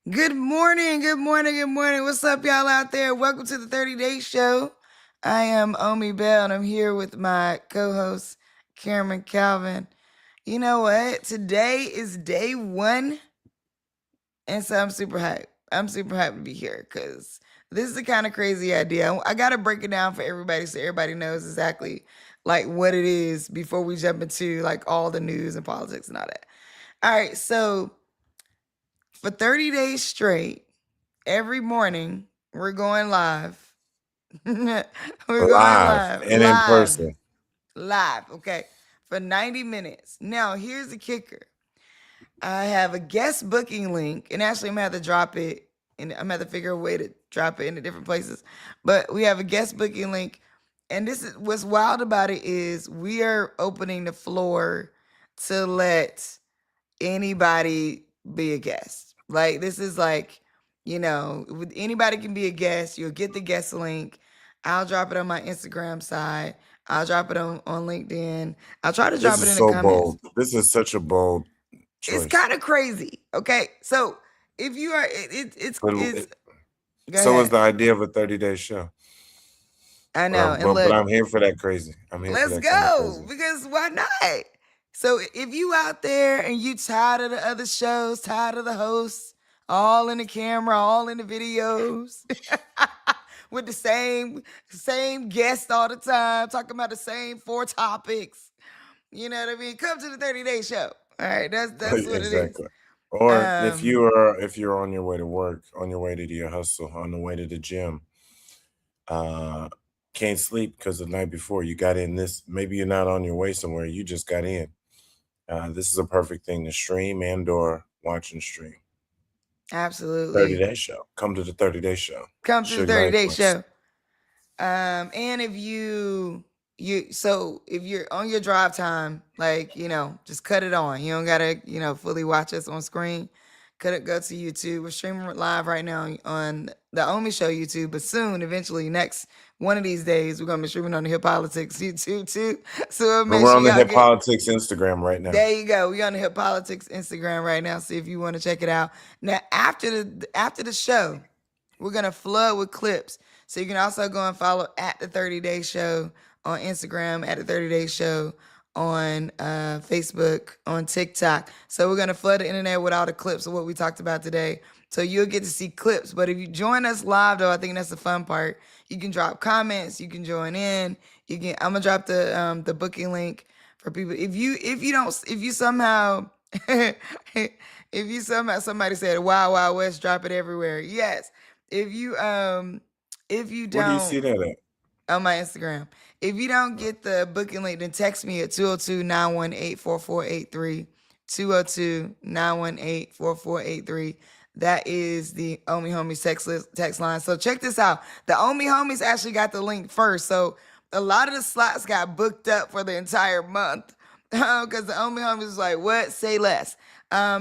Good morning, good morning, good morning. What's up, y'all out there? Welcome to the 30 Day Show. I am Omi Bell, and I'm here with my co host, Cameron Calvin. You know what? Today is day one, and so I'm super hyped. I'm super hyped to be here because this is a kind of crazy idea. I got to break it down for everybody so everybody knows exactly like what it is before we jump into like all the news and politics and all that. All right, so for 30 days straight, every morning we're going live. We're going Live live, and in live, person. live. Okay, for 90 minutes. Now, here's the kicker. I have a guest booking link, and actually, I'm gonna have to drop it, and I'm gonna have to figure a way to drop it into different places. But we have a guest booking link, and this is what's wild about it is we are opening the floor to let anybody be a guest. Like this is like, anybody can be a guest. You'll get the guest link. I'll drop it on my Instagram side. I'll drop it on LinkedIn. I'll try to This drop it is in the so comments. bold. This is such a bold It's choice. kind of crazy. Okay. So if you are But it's go so is ahead. the idea of a 30-day show. I But know. I'm And but, but look, I'm here for that crazy. I'm here for let's that kind of go crazy. because why not? So if you out there and you tired of the other shows, tired of the hosts, all in the camera, all in the videos, with the same guest all the time, talking about the same four topics. You know what I mean? Come to the 30 Day Show. All right, that's what it is. Exactly. Or if Um, you're on your way to work, on your way to your hustle, on the way to the gym, uh can't sleep because the night before you got in this, maybe you're not on your way somewhere, you just got in. This is a perfect thing to stream and or watch and stream. 30 absolutely. day show. Come to the 30-day show. Come to the Suge 30 Knight Day Plus. Show. And if if you're on your drive time, like, just cut it on. You don't gotta, fully watch us on screen. Cut it, go to YouTube. We're streaming live right now on the Omi Show YouTube, but soon, eventually, next one of these days, we're gonna be streaming on the Hip Politics YouTube too. So But make we're sure on the y'all Hip get Politics Instagram right now. there you go. We on the Hip Politics Instagram right now. See if you want to check it out. Now after the show, we're gonna flood with clips. So you can also go and follow at the 30 Day Show on Instagram, at the 30 Day Show on Facebook, on TikTok. So we're gonna flood the internet with all the clips of what we talked about today. So you'll get to see clips. But if you join us live, though, I think that's the fun part. You can drop comments. You can join in. You can. I'm gonna drop the booking link for people. If you somehow if you somehow somebody said Wild Wild West, drop it everywhere. Yes. If you um if you Where do you see don't that at? on my Instagram, if you don't get the booking link, then text me at 202-918-4483. 202-918-4483. That is the Omi Homies text line. So check this out. The Omi Homies actually got the link first. So a lot of the slots got booked up for the entire month. Because the Omi Homies was like, what? Say less.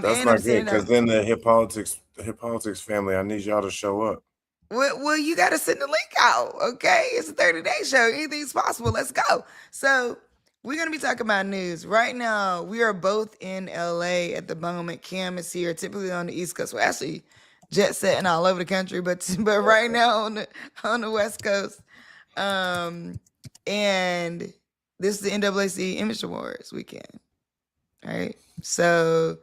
That's And I'm not good sending because out then the Hip Politics family, I need y'all to show up. well, you got to send the link out, okay? It's a 30 Day show. Anything's possible. Let's go. So, we're going to be talking about news. Right now, we are both in LA at the moment. Cam is here, typically on the East Coast. We're actually jet setting all over the country, but right now on the West Coast. Um, and this is the NAACP Image Awards weekend. All right. So,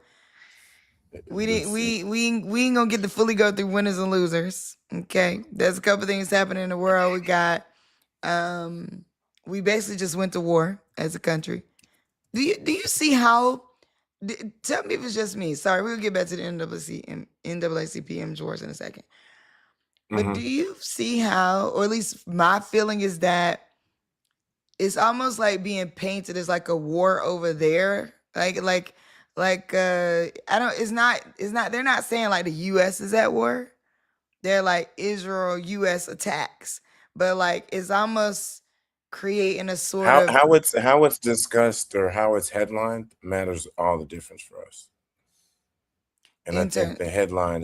we didn't This we ain't gonna get to fully go through winners and losers. Okay. There's a couple things happening in the world. Um we basically just went to war as a country. Do you see how tell me if it's just me. Sorry, we'll get back to the NAACP Wars in a second. But do hmm you see how, or at least my feeling is that it's almost like being painted as like a war over there. I don't it's not they're not saying like the US is at war. They're like Israel US attacks. But like it's almost creating a sort how of how it's discussed or how it's headlined matters all the difference for us. And I think intern. the headline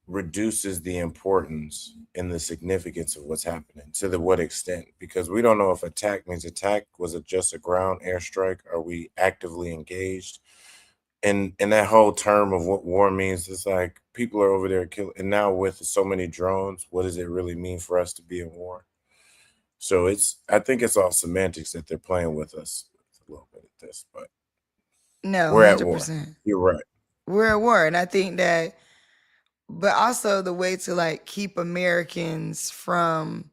reduces the importance and the significance of what's happening to the what extent, because we don't know if attack means attack, was it just a ground airstrike, are we actively engaged, and that whole term of what war means, it's like people are over there killing. And now with so many drones, what does it really mean for us to be in war? So I think it's all semantics that they're playing with us a little bit at this, but No, we're at war. 100%. You're right. We're at war. And I think that, but also the way to like keep Americans from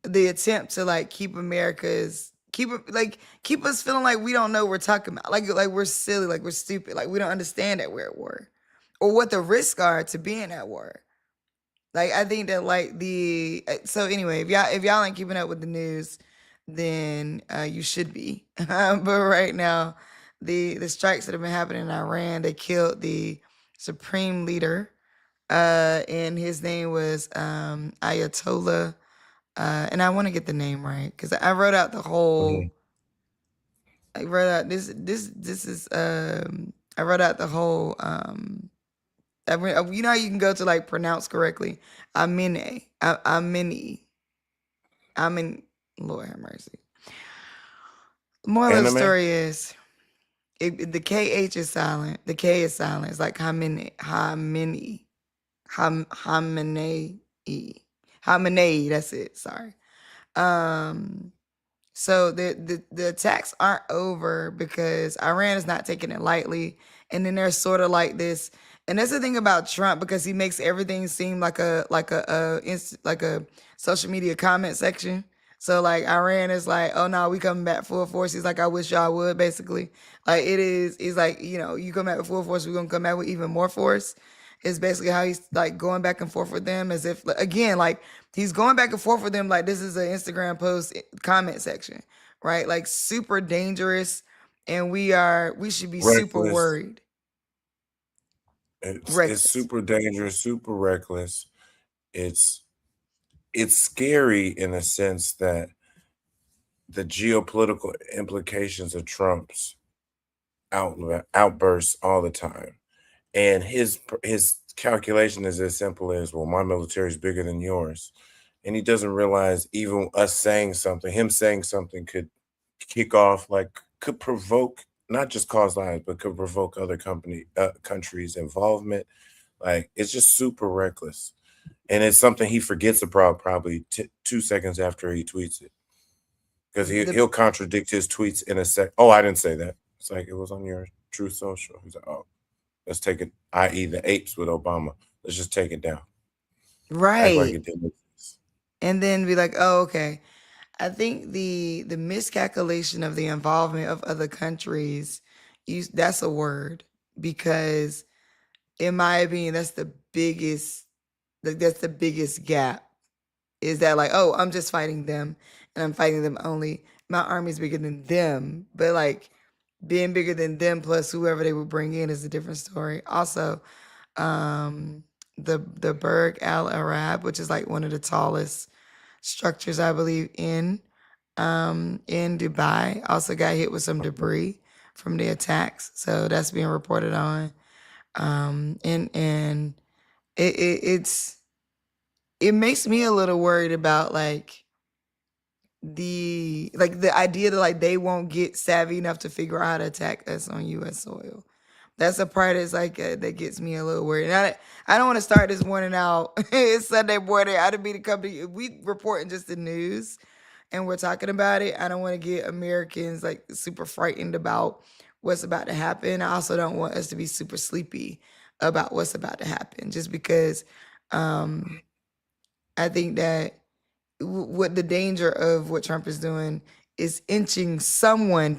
the attempt to like keep America's keep us feeling like we don't know what we're talking about, like we're silly, like we're stupid, like we don't understand that we're at war, or what the risks are to being at war. Like I think that like so anyway, if y'all ain't keeping up with the news, then you should be. But right now, the strikes that have been happening in Iran, they killed the supreme leader, and his name was Ayatollah. And I want to get the name right because I wrote out the Mhm. whole. I wrote out this is I wrote out the whole. You know how you can go to like pronounce correctly. Amine. Amini. Amin. Lord have mercy. The moral of the Anime? story is the KH is silent. The K is silent. It's like Hamini. Hamini. Hamine. Hamine. That's it. Sorry. Um. So the attacks aren't over because Iran is not taking it lightly, and then there's sort of like this, and that's the thing about Trump because he makes everything seem like like a social media comment section. So like Iran is like, oh no, we coming back full force. He's like, I wish y'all would basically. Like it is. He's like, you come back with full force, we're gonna come back with even more force. Is basically how he's like going back and forth with them as if again like he's going back and forth with them like this is an Instagram post comment section, right? Like super dangerous, and we should be super Reckless. worried. It's Reckless. super dangerous, super reckless. It's it's scary in a sense that the geopolitical implications of Trump's outbursts all the time. And his calculation is as simple as, well, my military is bigger than yours. And he doesn't realize even us saying something, him saying something could kick off, like could provoke, not just cause lives, but could provoke other countries' involvement. Like it's just super reckless. And it's something he forgets about probably 2 seconds after he tweets it. Because The he'll contradict his tweets in a sec. Oh, I didn't say that. It's like it was on your True Social. He's like, oh, let's take it, i.e., the apes with Obama. Let's just take it down. Act like right. it didn't exist. And then be like, oh, okay. I think the miscalculation of the involvement of other countries, that's a word because in my opinion, that's the biggest gap is that like, oh, I'm just fighting them and I'm fighting them only. My army's bigger than them, but like being bigger than them plus whoever they would bring in is a different story. Also, um, the Burj Al Arab, which is like one of the tallest structures I believe in Dubai, also got hit with some debris from the attacks. So that's being reported on. And it's it makes me a little worried about the idea that like they won't get savvy enough to figure out how to attack us on U.S. soil. That's the part that's like that gets me a little worried. And I don't want to start this morning out. It's Sunday morning. I didn't be the company. If we reporting just the news and we're talking about it, I don't want to get Americans like super frightened about what's about to happen. I also don't want us to be super sleepy about what's about to happen just because um I think that what the danger of what Trump is doing is daring someone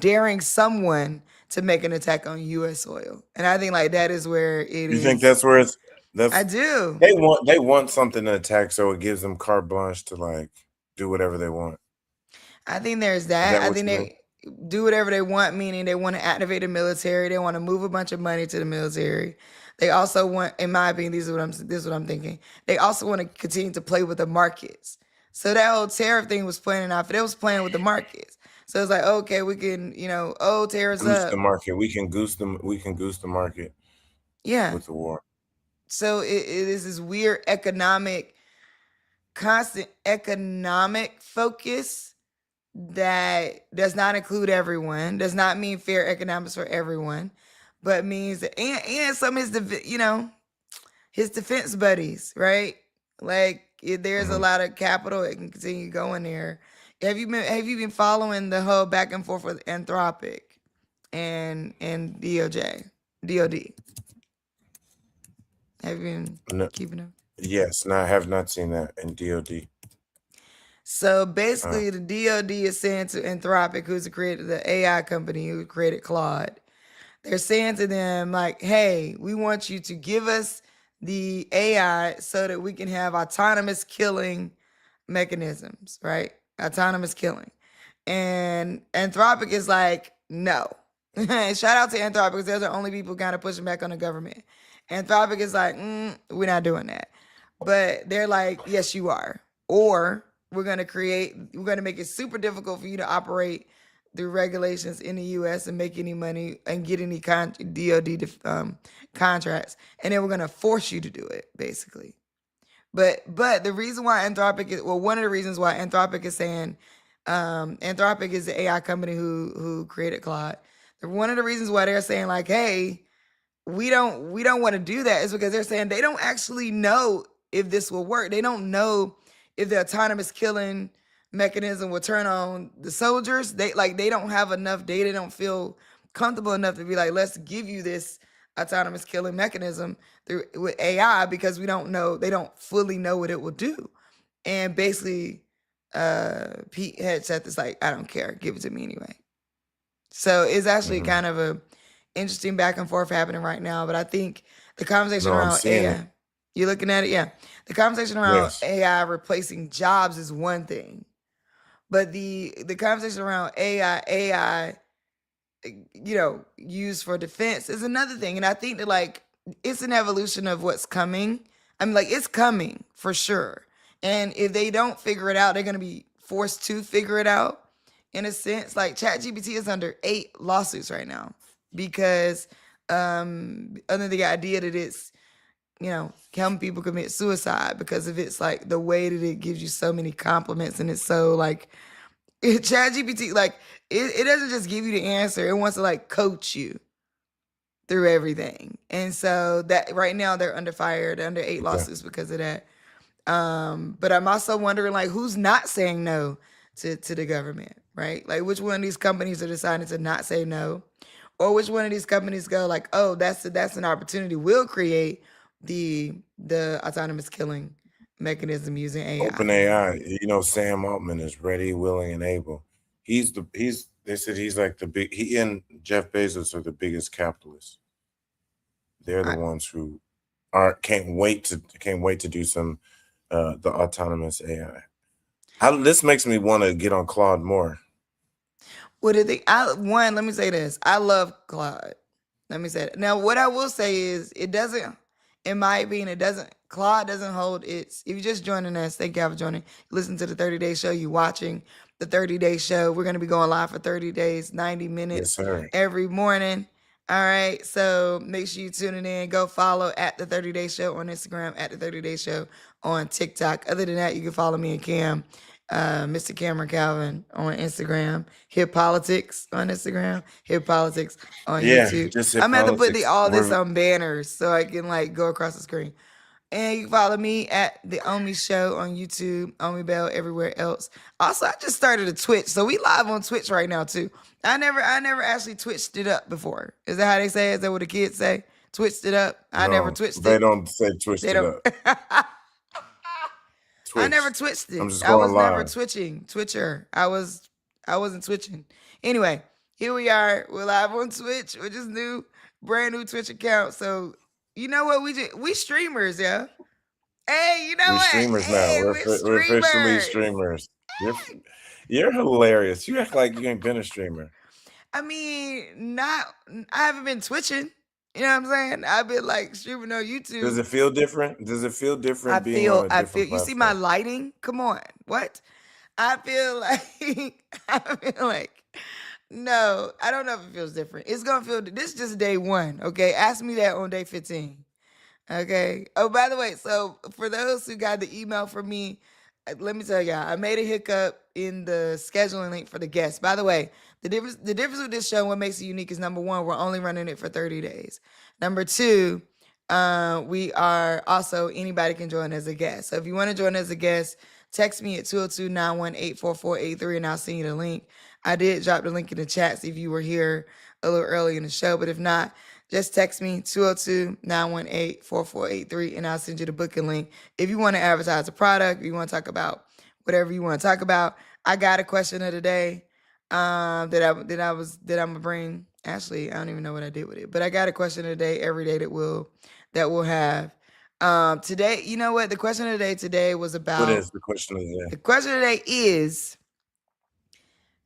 to make an attack on U.S. soil, and I think like that is where it You think is. that's where it's I that's do. they want something to attack, so it gives them carte blanche to like do whatever they want. I think there's Is that. that I what think you mean? they do whatever they want, meaning they want to activate the military. They want to move a bunch of money to the military. They also want, in my opinion, this is what I'm thinking. They also want to continue to play with the markets. So that whole tariff thing was playing off. It was playing with the markets. So it's like, okay, we can, tariffs Goose the up. market. We can goose the market Yeah. with the war. So it is this weird constant economic focus that does not include everyone, does not mean fair economics for everyone. but means that, and some of his, his defense buddies, right? Like there's a Hmm. lot of capital that can continue going there. Have you been following the whole back and forth with Anthropic and DOD? Have you been No, keeping up? yes, no, I have not seen that in DOD. So Uh, basically, the DoD is saying to Anthropic, who's created the AI company who created Claude, they're saying to them like, "Hey, we want you to give us the AI so that we can have autonomous killing mechanisms, right? Autonomous killing." And Anthropic is like, "No." Shout out to Anthropic because they're the only people kind of pushing back on the government. Anthropic is like, "We're not doing that." But they're like, "Yes, you are." Or we're gonna make it super difficult for you to operate through regulations in the U.S. and make any money and get any DoD contracts, and then we're gonna force you to do it, basically. But the reason why Anthropic is, well, one of the reasons why Anthropic is saying, Anthropic is the AI company who created Claude. One of the reasons why they're saying like, hey, we don't want to do that is because they're saying they don't actually know if this will work. They don't know if the autonomous killing mechanism will turn on the soldiers. They don't have enough data. They don't feel comfortable enough to be like, let's give you this autonomous killing mechanism through with AI because we don't know. They don't fully know what it will do. And basically, Pete had said this like, I don't care, give it to me anyway. So it's actually mhm. kind of a interesting back and forth happening right now. But I think the conversation No, I'm around seeing it. AI, you're looking at it, yeah. The conversation around Yes, AI replacing jobs is one thing, but the conversation around AI, used for defense is another thing. And I think that like it's an evolution of what's coming. I mean, like it's coming for sure. And if they don't figure it out, they're gonna be forced to figure it out in a sense. Like ChatGPT is under 8 lawsuits right now because under the idea that it's helping people commit suicide because of its like the way that it gives you so many compliments and it's so like ChatGPT like it doesn't just give you the answer. It wants to like coach you through everything. And so that right now they're under fire, they're under 8 exactly. lawsuits because of that. But I'm also wondering like who's not saying no to the government, right? Like which one of these companies are deciding to not say no? Or which one of these companies go like, oh, that's an opportunity. We'll create the autonomous killing mechanism using AI. OpenAI, Sam Altman is ready, willing, and able. They said he's like he and Jeff Bezos are the biggest capitalists. They're the I, ones who can't wait to do some the autonomous AI. This makes me want to get on Claude more. what do they? Let me say this. I love Claude. Let me say that. Now, what I will say is, it doesn't. In my opinion, it doesn't. Claude doesn't hold its. If you're just joining us, thank you for joining. Listen to the 30-day show. You watching the 30-day show. We're gonna be going live for 30 days, 90 Yes, minutes sir. every morning. All right. So make sure you tune in. Go follow at the 30-day show on Instagram, at the 30-day show on TikTok. Other than that, you can follow me and Cam, Mr. Cameron Calvin on Instagram, Hip Politics on Instagram, Hip Politics on Yeah, YouTube. just hit I'm gonna have to put politics. all this on banners so I can like go across the screen. And you can follow me at the Omi Show on YouTube, Omi Bell everywhere else. Also, I just started a Twitch, so we live on Twitch right now too. I never actually twitched it up before. Is that how they say it? Is that what the kids say? Twitched it up. I never No, twitched they it. don't say twist They it don't. up. I never Twitch. twitched I'm it. just I going was never live. twitching. Twitcher. I wasn't twitching. Anyway, here we are. We're live on Twitch, which is new, brand new Twitch account. So you know what we streamers, yeah. Hey, you know We what? streamers now. Hey, we're We're officially streamers. streamers. You're hilarious. You act like you ain't been a streamer. I mean, not I haven't been twitching. You know what I'm saying? I've been like streaming on Does YouTube. it feel different? Does it feel different being on a I feel different you see my platform? lighting? Come on. What? I feel like I feel like no, I don't know if it feels different. It's gonna feel this is just day 1, okay? Ask me that on day 15. Okay. Oh, by the way, so for those who got the email from me let me tell y'all, I made a hiccup in the scheduling link for the guests. By the way, the difference with this show, what makes it unique is number one, we're only running it for 30 days. Number two, we are also, anybody can join as a guest. So if you want to join as a guest, text me at 202-918-4483 and I'll send you the link. I did drop the link in the chat so if you were here a little early in the show, but if not, just text me 202-918-4483 and I'll send you the booking link. If you want to advertise a product, if you want to talk about whatever you want to talk about. I got a question of the day that I'm gonna bring. Actually, I don't even know what I did with it, but I got a question of the day every day that we'll have. Today, you know what? The question of the day today was about. What is the question of the day? The question of the day is,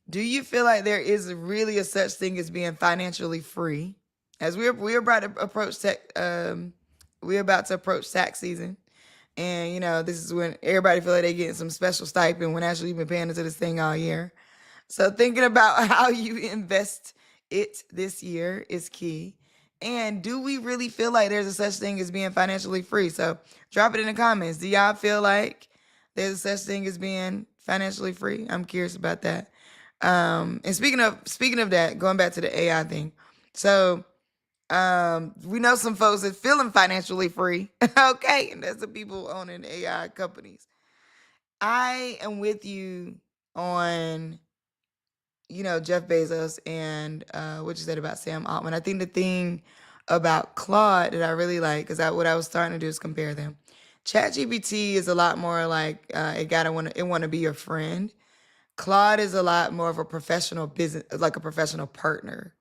do you feel like there is really a such thing as being financially free? As we're about to approach tax season, and you know this is when everybody feel like they getting some special stipend when actually you've been paying into this thing all year. So thinking about how you invest it this year is key. And do we really feel like there's a such thing as being financially free? So drop it in the comments. Do y'all feel like there's a such thing as being financially free? I'm curious about that. And speaking of that, going back to the AI thing. So we know some folks that feeling financially free. Okay. And that's the people owning AI companies. I am with you on, you know, Jeff Bezos and what you said about Sam Altman. I think the thing about Claude that I really like, because what I was starting to do is compare them. ChatGPT is a lot more like it want to be your friend. Claude is a lot more of a professional business, like a professional partner.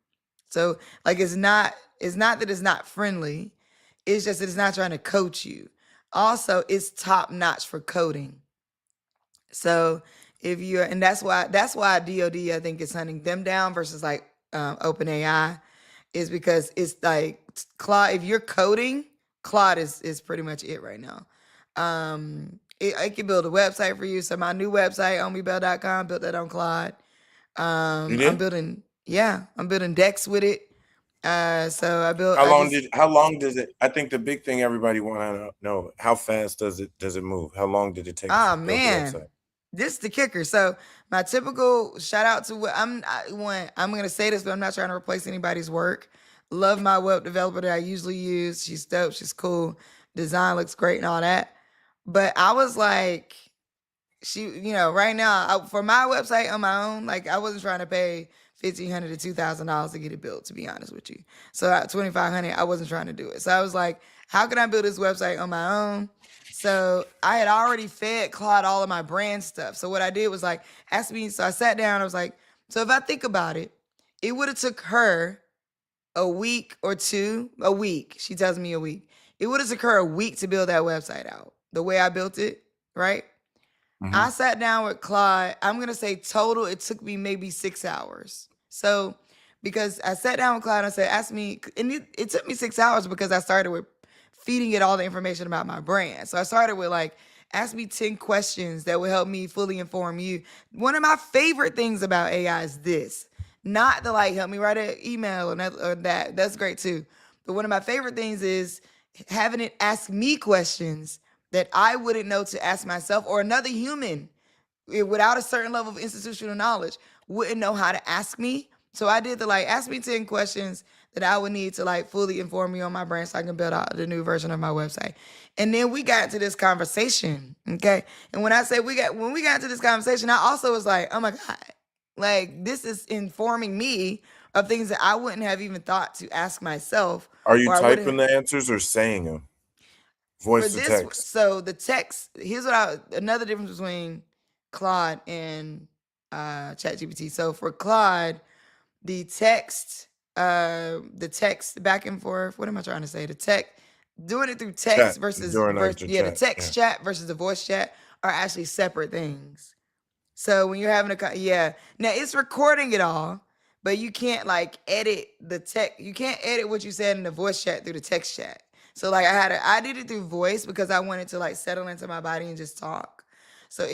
So like it's not that it's not friendly. It's just that it's not trying to coach you. Also, it's top notch for coding. So if you're, and that's why DoD I think is hunting them down versus like OpenAI, is because it's like Claude. If you're coding, Claude is pretty much it right now. It can build a website for you. So my new website, omibell.com, built that on Claude. You did? I'm building decks with it. So I built. How long does it? I think the big thing everybody want to know, how fast does it move? How long did it take? Oh to build the man, website? this is the kicker. So my typical shout out to what I'm gonna say this, but I'm not trying to replace anybody's work. Love my web developer that I usually use. She's dope. She's cool. Design looks great and all that. But I was like, right now for my website on my own, like I wasn't trying to pay $1,500 to $2,000 to get it built, to be honest with you. So at $2,500, I wasn't trying to do it. So I was like, how can I build this website on my own? So I had already fed Claude all of my brand stuff. So what I did was like, so I sat down, I was like, so if I think about it, it would have took her a week. She tells me a week. It would have took her a week to build that website out the way I built it, right? Mm-hmm. I sat down with Claude. I'm going to say total, it took me maybe 6 hours. So because I sat down with Claude and I said, ask me, and it took me 6 hours because I started with feeding it all the information about my brand. So I started with like, ask me 10 questions that will help me fully inform you. One of my favorite things about AI is this, not the like, help me write an email or that. That's great too. But one of my favorite things is having it ask me questions that I wouldn't know to ask myself, or another human without a certain level of institutional knowledge wouldn't know how to ask me. So I did ask me 10 questions that I would need to like fully inform me on my brand so I can build out the new version of my website. And then we got into this conversation, okay? And when I say when we got into this conversation, I also was like, oh my God, like this is informing me of things that I wouldn't have even thought to ask myself. Are you typing the answers or saying them? Voice to text. So the text, here's another difference between Claude and ChatGPT. So for Claude, the text back and forth, what am I trying to say? Doing it through text versus the text chat versus the voice chat are actually separate things. So when you're having now it's recording it all, but you can't like edit the text. You can't edit what you said in the voice chat through the text chat. So like I did it through voice because I wanted to like settle into my body and just talk. So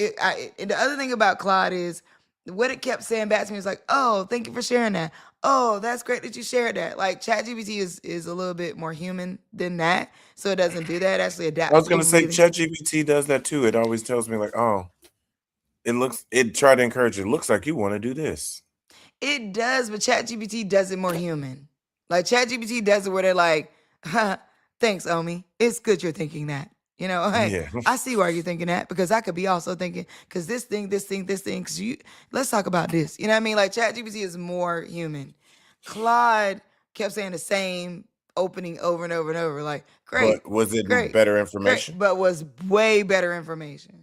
and the other thing about Claude is what it kept saying back to me was like, oh, thank you for sharing that. Oh, that's great that you shared that. Like ChatGPT is a little bit more human than that. So it doesn't do that. It actually adapts. I was going to say ChatGPT does that too. It always tells me like, oh, it tried to encourage you. It looks like you want to do this. It does, but ChatGPT does it more human. Like ChatGPT does it where they're like, thanks, Omi. It's good you're thinking that. You know, hey, Yeah. I see why you're thinking that because I could be also thinking because this thing, because let's talk about this. You know what I mean? Like ChatGPT is more human. Claude kept saying the same opening over and over and over. Like, great, But was it great, better great, information? but was way better information.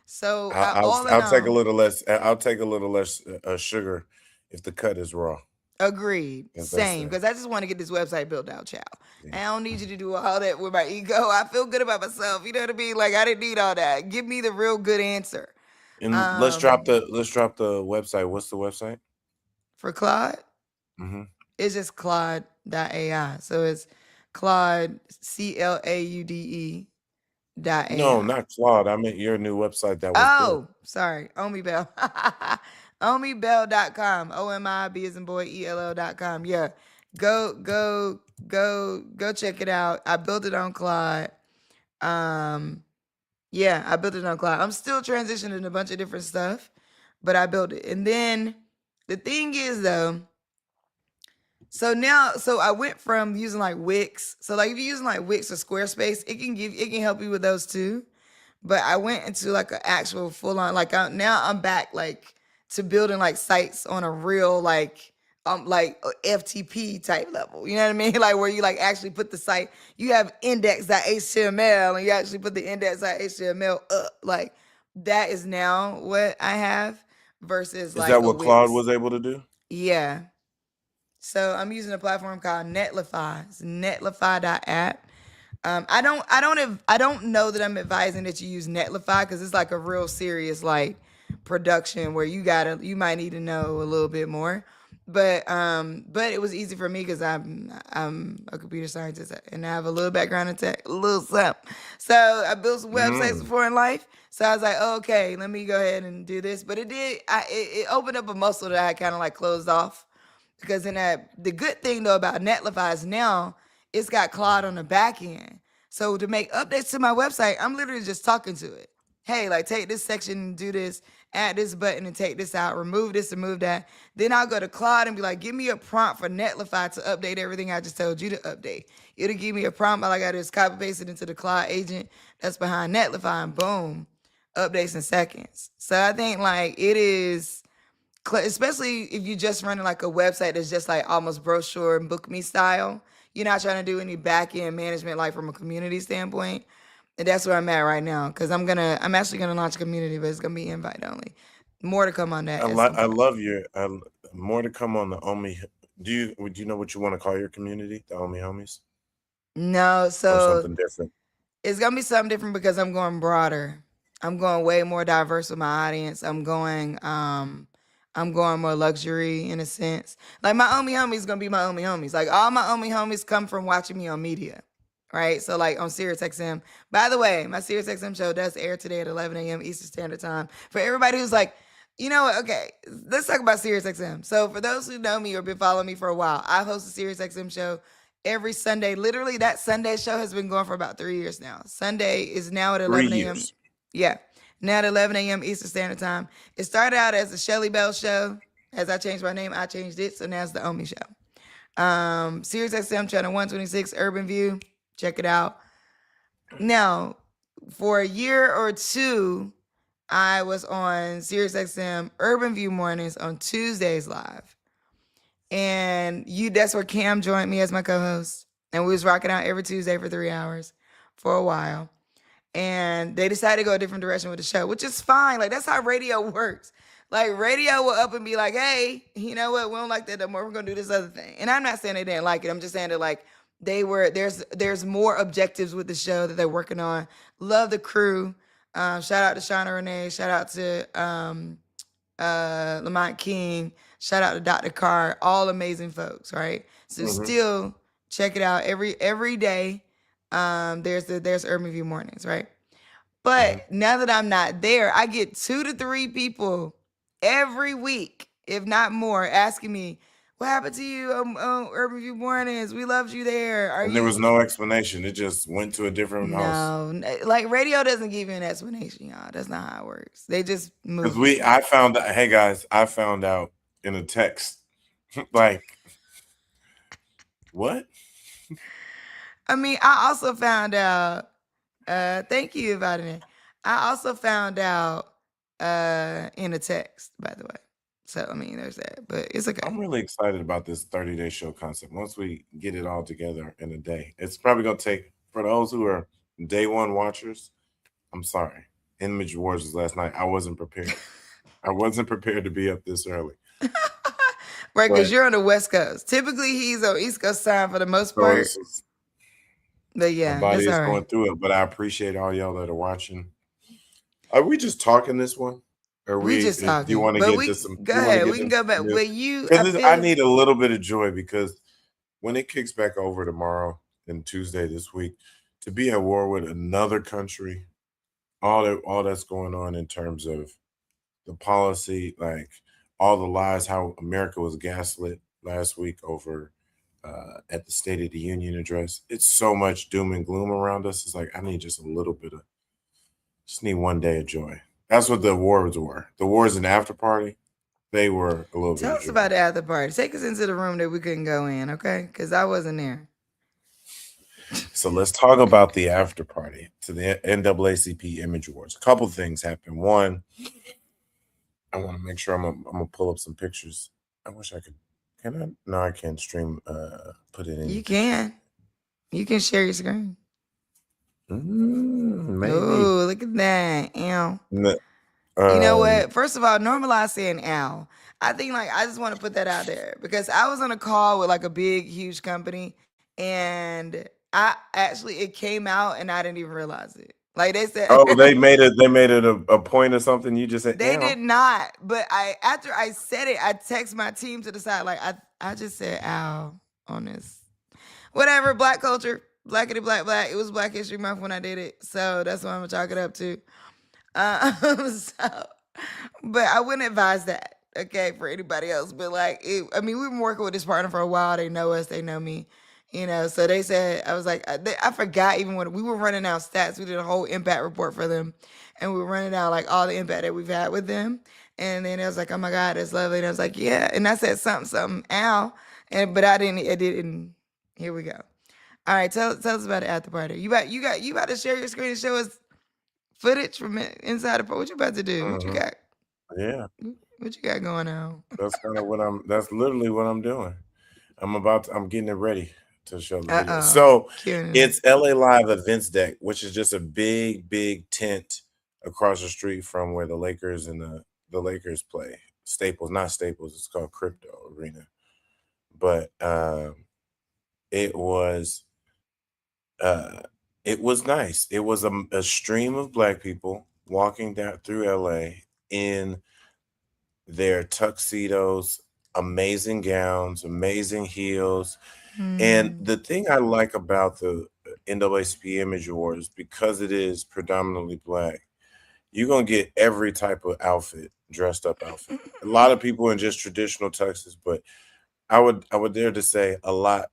So all in I'll take a all, little less. I'll take a little less sugar if the cut is raw, agreed. as they Same. say. Because I just want to get this website built out, child. Yeah. I don't need you to do all that with my ego. I feel good about myself. You know what I mean? Like I didn't need all that. Give me the real good answer. And let's drop Um, the website. What's the website? for Claude, Hmm. it's just Claude.ai. So it's Claude CLAUDE No, .ai. not Claude. I meant your new website that was built. Oh, sorry. Omibell. Omibell.com. OMIB as in boy, ELL.com. Yeah. Go check it out. I built it on Claude. Yeah, I built it on Claude. I'm still transitioning a bunch of different stuff, but I built it. And then the thing is though, so I went from using like Wix. So like if you're using like Wix or Squarespace, it can help you with those too. But I went into like an actual full on now I'm back like to building like sites on a real like FTP type level. You know what I mean? Like where you like actually put the site, you have index.html and you actually put the index.html up. Like that is now what I have versus Is like that a what Claude Wix. was able to do? Yeah. So I'm using a platform called Netlify. It's netlify.app. I don't know that I'm advising that you use Netlify because it's like a real serious like production where you might need to know a little bit more. But it was easy for me because I'm a computer scientist and I have a little background in tech, a little something. So I built some websites Mm. before in life. So I was like, oh, okay, let me go ahead and do this. But it opened up a muscle that I kind of like closed off because the good thing though about Netlify is now it's got Claude on the back end. So to make updates to my website, I'm literally just talking to it. Hey, like take this section and do this, add this button and take this out, remove this, remove that. Then I'll go to Claude and be like, give me a prompt for Netlify to update everything I just told you to update. It'll give me a prompt. All I gotta do is copy paste it into the Claude agent that's behind Netlify and boom, updates in seconds. So I think like it is especially if you're just running like a website that's just like almost brochure and book me style. You're not trying to do any back end management like from a community standpoint. And that's where I'm at right now. Cause I'm actually gonna launch a community, but it's gonna be invite only. More to come on that at some I point. love your more to come on the Omi. Would you know what you want to call your community, the Omi homies, No, or so something different? it's gonna be something different because I'm going broader. I'm going way more diverse with my audience. I'm going more luxury in a sense. Like my Omi homies gonna be my Omi homies. Like all my Omi homies come from watching me on media. Right? So like on SiriusXM. By the way, my SiriusXM show does air today at 11 a.m. Eastern Standard Time. For everybody who's like, you know what? Okay, let's talk about SiriusXM. So for those who know me or been following me for a while, I host a SiriusXM show every Sunday. Literally, that Sunday show has been going for about 3 years now. Sunday is now at 3 11 a.m. years. Yeah, now at 11 a.m. Eastern Standard Time. It started out as the Shelly Bell Show. As I changed my name, I changed it. So now it's the Omi Show. SiriusXM channel 126, Urban View. Check it out. Now, for a year or two, I was on SiriusXM Urban View Mornings on Tuesdays live. And that's where Cam joined me as my co-host. And we was rocking out every Tuesday for 3 hours for a while. And they decided to go a different direction with the show, which is fine. Like that's how radio works. Like radio will up and be like, hey, you know what? We don't like that no more. We're gonna do this other thing. And I'm not saying they didn't like it. I'm just saying that like there's more objectives with the show that they're working on. Love the crew. Shout out to Shauna Renee. Shout out to Lamont King. Shout out to Dr. Carr. All amazing folks, right? So still check it out every day. There's Urban View Mornings, right? But now that I'm not there, I get 2 to 3 people every week, if not more, asking me, What happened to you, Urban View Mornings? We loved you there. Are And there you? was no explanation. It just went to a different house. No, like radio doesn't give you an explanation, y'all. That's not how it works. They just Because move. I found out, hey guys, I found out in a text, like, what? I mean, I also found out. Thank you, Vitamin. I also found out in a text, by the way. So I mean, there's that, but it's okay. I'm really excited about this 30-day show concept. Once we get it all together in a day, it's probably going to take, for those who are day one watchers, I'm sorry. Image Wars was last night. I wasn't prepared. I wasn't prepared to be up this early. Right, because But you're on the West Coast. Typically, he's on East Coast time for the most so part. this is, But my yeah, body that's is all going right. through it. But I appreciate all y'all that are watching. Are we just talking this one? Or We just do you talking, want to but get we to some? go You want to ahead. get We can into go some back. news? But you, I Because I feel need a little bit of joy, because when it kicks back over tomorrow and Tuesday this week, to be at war with another country, all that's going on in terms of the policy, like all the lies, how America was gaslit last week over at the State of the Union address. It's so much doom and gloom around us. It's like I need just a little bit of, just need one day of joy. That's what the awards were. The awards and after party, they were a little bit tell of us joy. about the after party. Take us into the room that we couldn't go in, okay? Because I wasn't there. So let's talk about the after party to the NAACP Image Awards. A couple things happened. One, I want to make sure I'm gonna pull up some pictures. I wish I could. Can I? No, I can't stream. Put it in. You can. You can share your screen. Maybe. Oh, look at that. Ow. No, You know what? First of all, normalize saying ow. I think like I just want to put that out there because I was on a call with like a big, huge company, and I actually it came out and I didn't even realize it. Like they said, Oh, they made it. They made it a point or something. You just said, they "Ew." did not. But after I said it, I text my team to the side like I just said ow on this. Whatever, black culture, blackity black black. It was Black History Month when I did it, so that's what I'm gonna chalk it up to. So, but I wouldn't advise that, okay, for anybody else. But like, I mean, we've been working with this partner for a while. They know us, they know me, you know. So they said, I was like, I forgot even when we were running out stats. We did a whole impact report for them, and we were running out like all the impact that we've had with them. And then it was like, oh my God, that's lovely. And I was like, yeah. And I said something, ow. But I didn't. It didn't. Here we go. All right, tell us about the after party. You about to share your screen and show us footage from inside the. What you about to do? What you got? Yeah, What you got going on? that's kind of what I'm. That's literally what I'm doing. I'm getting it ready to show the video. Uh-oh. So Queuing it up. it's LA Live Events Deck, which is just a big tent across the street from where the Lakers and the Lakers play. Staples, not Staples. It's called Crypto Arena. But it was nice. It was a stream of black people walking down through LA in their tuxedos, amazing gowns, amazing heels. And Hmm. the thing I like about the NAACP Image Awards, because it is predominantly black, you're gonna get every type of outfit, dressed up outfit. A lot of people in just traditional tuxes, but I would dare to say a lot.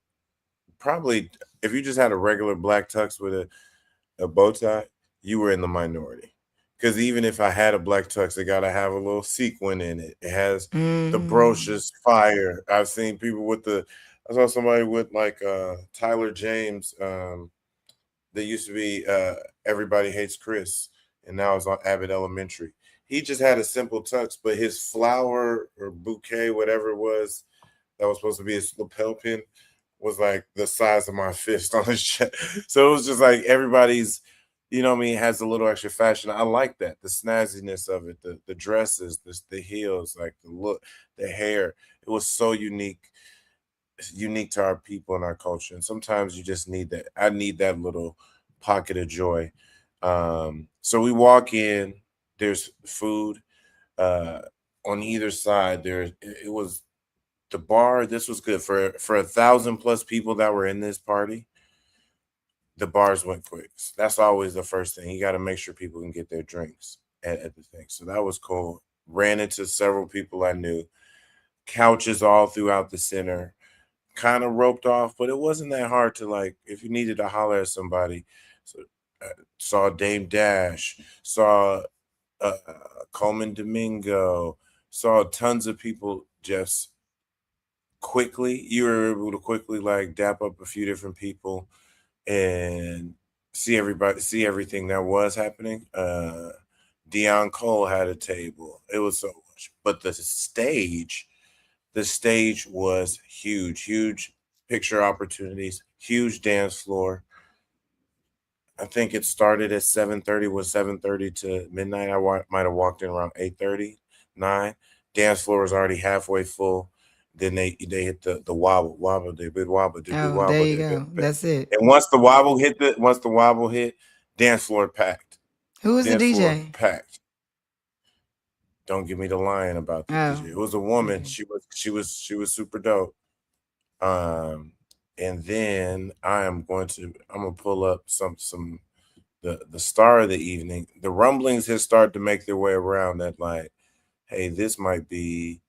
Probably, if you just had a regular black tux with a bow tie, you were in the minority. Because even if I had a black tux, it got to have a little sequin in it. It has the brooch Mm. is fire. I've seen people with I saw somebody with like Tyler James. That used to be Everybody Hates Chris, and now it's on Abbott Elementary. He just had a simple tux, but his flower or bouquet, whatever it was, that was supposed to be his lapel pin, was like the size of my fist on his chest. So it was just like everybody's, you know what I mean, has a little extra fashion. I like that. The snazziness of it, the dresses, the heels, like the look, the hair. It was so unique to our people and our culture. And sometimes you just need that. I need that little pocket of joy. So we walk in, there's food on either side. It was the bar. This was good for 1,000+ people that were in this party. The bars went quick. So that's always the first thing. You got to make sure people can get their drinks at the thing. So that was cool. Ran into several people I knew. couches all throughout the center, kind of roped off, but it wasn't that hard to like if you needed to holler at somebody. So saw Dame Dash, saw uh, Coleman Domingo, saw tons of people just quickly. You were able to quickly like dap up a few different people and see everything that was happening. Deion Cole had a table. It was so much, but the stage was huge picture opportunities, huge dance floor. I think it started at 7:30, was 7:30 to midnight. Might have walked in around 8:30, 9. Dance floor was already halfway full. Then they hit the wobble, they bid wobble, they bid Oh, there wobble, you they bid. go. That's it. And once the wobble hit, dance floor packed. Who was the Dance floor DJ? packed. Don't give me the lying about the Oh, DJ. It was a woman. okay. She was super dope. And then I'm gonna pull up some the star of the evening. The rumblings had started to make their way around that like, hey, this might be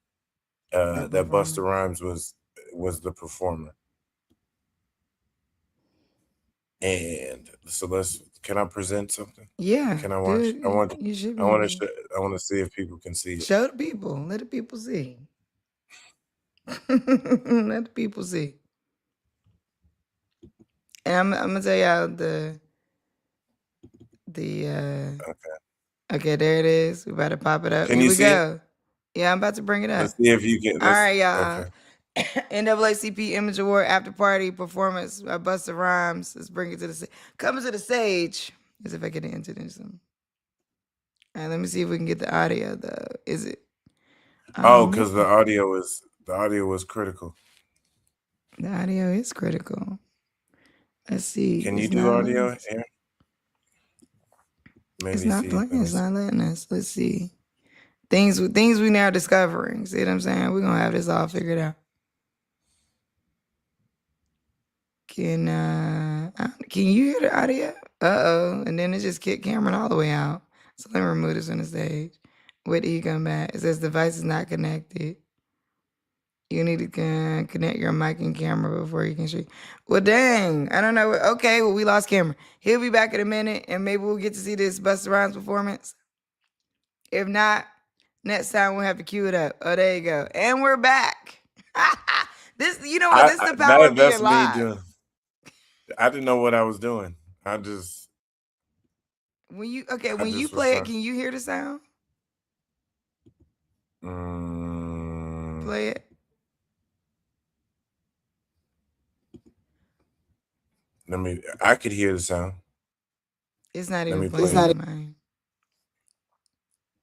That that Busta performance. Rhymes was the performer. And so can I present something? Yeah, Can I watch? dude, you should be I want able to to I want to see if people can see it. show the people. Let the people see. Let the people see. And I'm gonna tell y'all the okay, there it is. We about to pop it up. Can Here you we see it? go. Yeah, I'm about to bring it up. Let's see if you can. All right, y'all. Okay. NAACP Image Award after party performance by Busta Rhymes. Let's bring it to the coming to the stage. As if I get into this. All right, let me see if we can get the audio though. Is it? Because the audio was critical. The audio is critical. Let's see. Can you do audio? Aaron? Maybe It's not see. playing. It's not letting us. Let's see. Things we now discovering. See what I'm saying? We're gonna have this all figured out. Can you hear the audio? Uh-oh. And then it just kicked Cameron all the way out. So let me remove this on the stage. Wait till you come back. It says device is not connected. You need to connect your mic and camera before you can stream. Well, dang. I don't know. Okay, well, we lost Cameron. He'll be back in a minute, and maybe we'll get to see this Busta Rhymes performance. If not, next time we'll have to cue it up. Oh, there you go. And we're back. This, you know what? This is the power of being live. I didn't know what I was doing. I just when you play it, can you hear the sound? Play it. I could hear the sound. It's not even playing.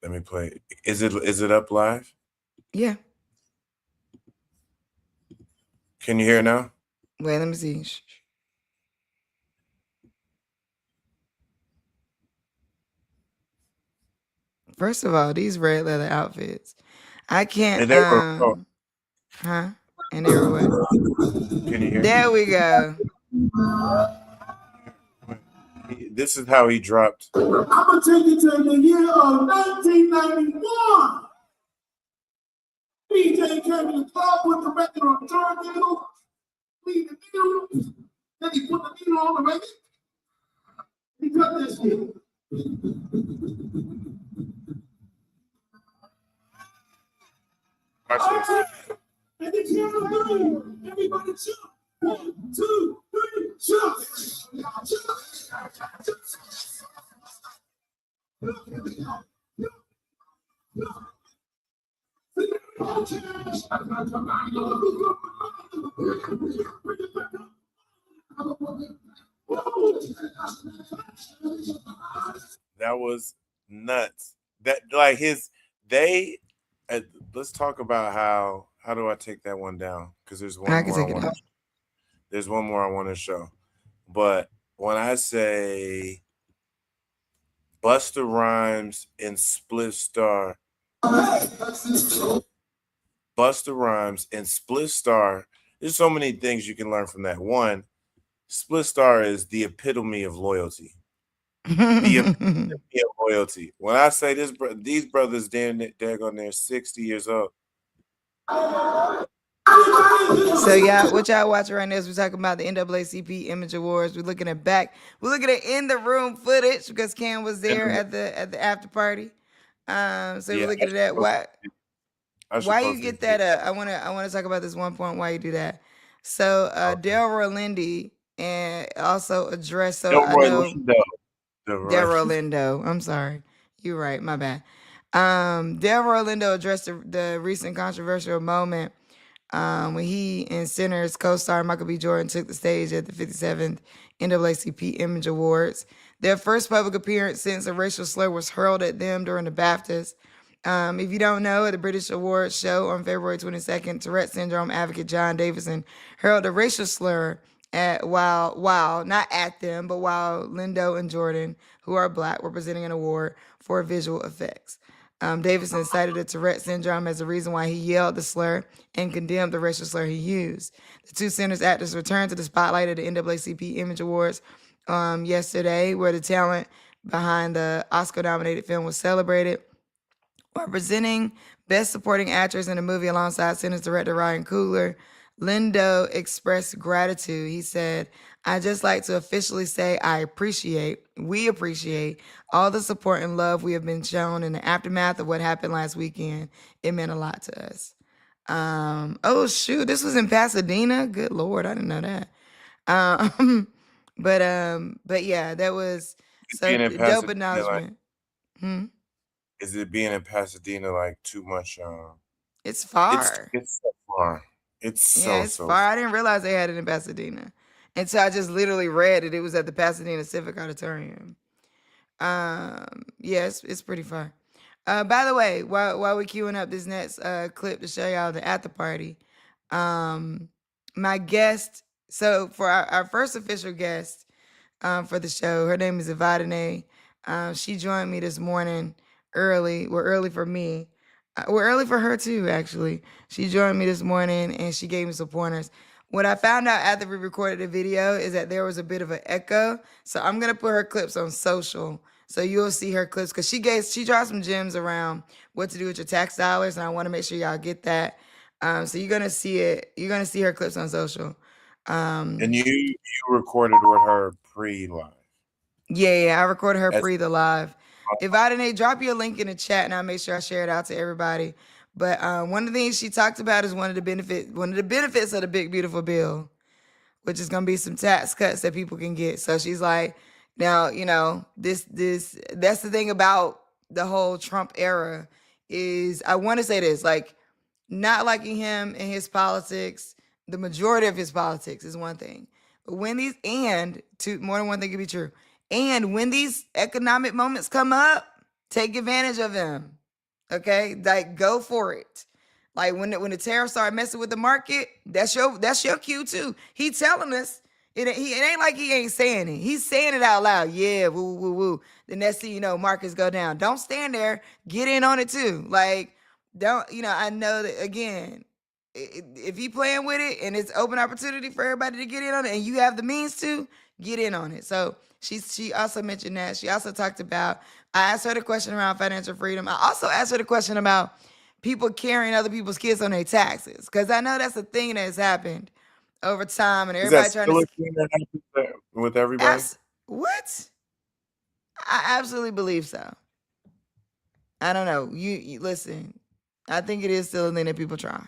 Let me play it. Is it up live? Yeah. Can you hear now? Wait, let me see. First of all, these red leather outfits. I can't. And they were, huh? And they were what? Can you hear? There we go. This is how he dropped. I'm gonna take you to the year of 1991. DJ came to the club with the record on turntable, cleaned the needle, then he put the needle on the record. He cut this shit. And the camera going. Everybody jump. 1, 2, 3, jump. That was nuts. That like let's talk about how do I take that one down? Because there's one more there's one more I want to show. But when I say Busta Rhymes and Spliff Star, there's so many things you can learn from that. One, Spliff Star is the epitome of loyalty. The epitome of loyalty. When I say these brothers, they're 60 years old. So yeah, what y'all watching right now is we're talking about the NAACP Image Awards. We're looking at in the room footage because Cam was there at the after party. So we're Yeah, looking at that. I should Why you post get this that up? I wanna talk about this one point why you do that. So video. Delroy Lindy and also addressed, so I Delroy know Lindo. Delroy. Delroy Lindo. I'm sorry. You're right, my bad. Delroy Lindo addressed the recent controversial moment when he and Sinners co-star Michael B. Jordan took the stage at the 57th NAACP Image Awards. Their first public appearance since a racial slur was hurled at them during the BAFTAs. If you don't know, at the British Awards show on February 22nd, Tourette syndrome advocate John Davison hurled a racial slur while not at them, but while Lindo and Jordan, who are black, were presenting an award for visual effects. Davison cited the Tourette syndrome as the reason why he yelled the slur and condemned the racial slur he used. The two Sinners actors returned to the spotlight at the NAACP Image Awards yesterday, where the talent behind the Oscar-nominated film was celebrated. While presenting Best Supporting Actress in a movie alongside Sinners director Ryan Coogler, Lindo expressed gratitude. He said, "I just like to officially say we appreciate all the support and love we have been shown in the aftermath of what happened last weekend. It meant a lot to us." Oh shoot, this was in Pasadena. Good Lord, I didn't know that. But yeah, that was so Being in dope Pasadena, like, acknowledgement. is it being in Pasadena like too much? It's far. It's so far. It's Yeah, so it's so. far. I didn't realize they had it in Pasadena until I just literally read it. It was at the Pasadena Civic Auditorium. Yeah, it's pretty far. By the way, while we're queuing up this next clip to show y'all the after party, my guest. So for our first official guest for the show, her name is Evadene. She joined me this morning early. We're early for me. We're early for her too, actually. She joined me this morning and she gave me some pointers. What I found out after we recorded the video is that there was a bit of an echo. So I'm gonna put her clips on social. So you'll see her clips because she dropped some gems around what to do with your tax dollars, and I want to make sure y'all get that. So you're gonna see it. You're gonna see her clips on social. And you recorded with her pre-live. Yeah, I recorded her That's pre the live. If I didn't drop you a link in the chat, and I'll make sure I share it out to everybody. But one of the things she talked about is one of the benefits of the big beautiful bill, which is gonna be some tax cuts that people can get. So she's like, now this that's the thing about the whole Trump era is I want to say this, like, not liking him and his politics, the majority of his politics is one thing. But when more than one thing can be true. And when these economic moments come up, take advantage of them. Okay? Like, go for it. Like when the tariffs start messing with the market, that's your cue too. He telling us it ain't like he ain't saying it. He's saying it out loud. Yeah, woo, woo, woo. The next thing you know, markets go down. Don't stand there. Get in on it too. Like, don't, I know that, again, if you playing with it and it's open opportunity for everybody to get in on it and you have the means to, get in on it. So she also mentioned that. She also talked about, I asked her the question around financial freedom. I also asked her the question about people carrying other people's kids on their taxes. Because I know that's a thing that has happened over time and Is that everybody trying still a to thing that happens with everybody? what? I absolutely believe so. I don't know. You listen. I think it is still a thing that people try.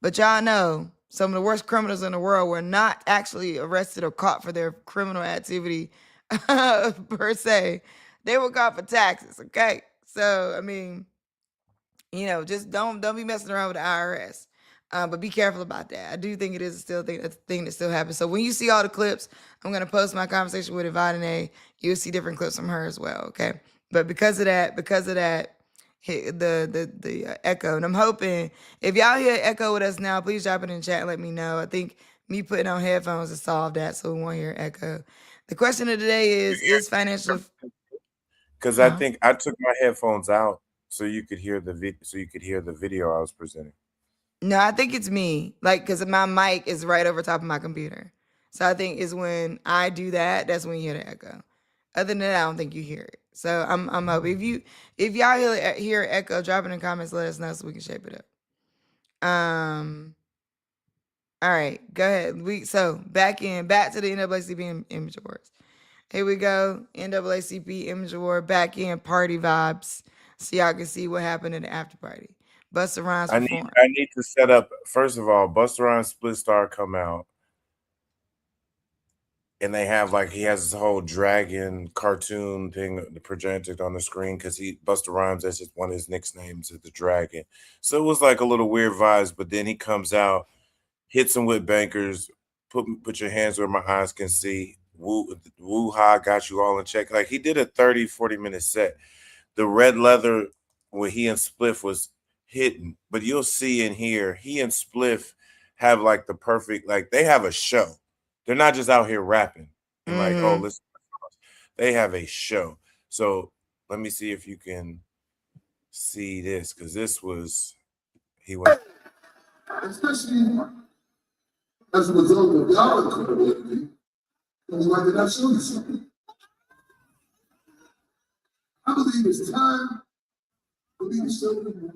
But y'all know some of the worst criminals in the world were not actually arrested or caught for their criminal activity per se. They were caught for taxes, okay? So, I mean, just don't be messing around with the IRS. But be careful about that. I do think it is still a thing that still happens. So when you see all the clips, I'm gonna post my conversation with Evadene. You'll see different clips from her as well. Okay. But because of that, the echo, and I'm hoping if y'all hear echo with us now, please drop it in the chat and let me know. I think me putting on headphones has solved that, so we won't hear echo. The question of the day is financial. Because I think I took my headphones out so you could hear the video I was presenting. No, I think it's me. Like, because my mic is right over top of my computer. So I think it's when I do that, that's when you hear the echo. Other than that, I don't think you hear it. So I'm hoping if y'all hear echo, drop it in the comments, let us know so we can shape it up. All right, go ahead. Back to the NAACP Image Awards. Here we go. NAACP Image Award back in party vibes, so y'all can see what happened in the after party. Busta Rhymes performed. I need to set up, first of all, Busta Rhymes Split Star come out, and they have like, he has this whole dragon cartoon thing projected on the screen because Busta Rhymes, that's just one of his nicknames, is the dragon. So it was like a little weird vibes, but then he comes out, hits him with bankers, put your hands where my eyes can see. Woo ha, got you all in check. Like, he did a 30, 40-minute set. The red leather where he and Spliff was hitting, but you'll see in here, he and Spliff have like the perfect, like, they have a show. They're not just out here rapping and like, oh, listen. They have a show. So let me see if you can see this, because this was, he went. Especially as a result of y'all community, and why did I show you something? I believe it's time for me to show you.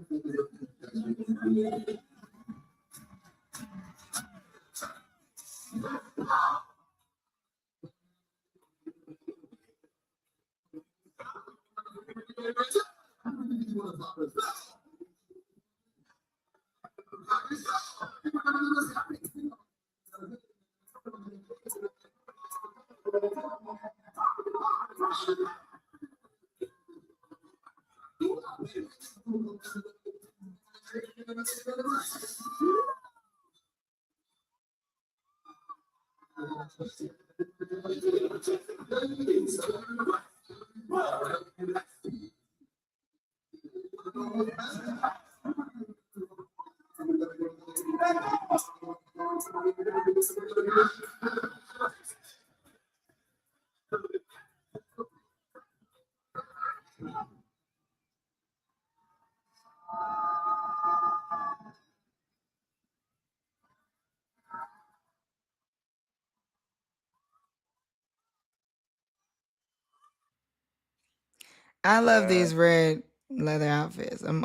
I love these red leather outfits. I'm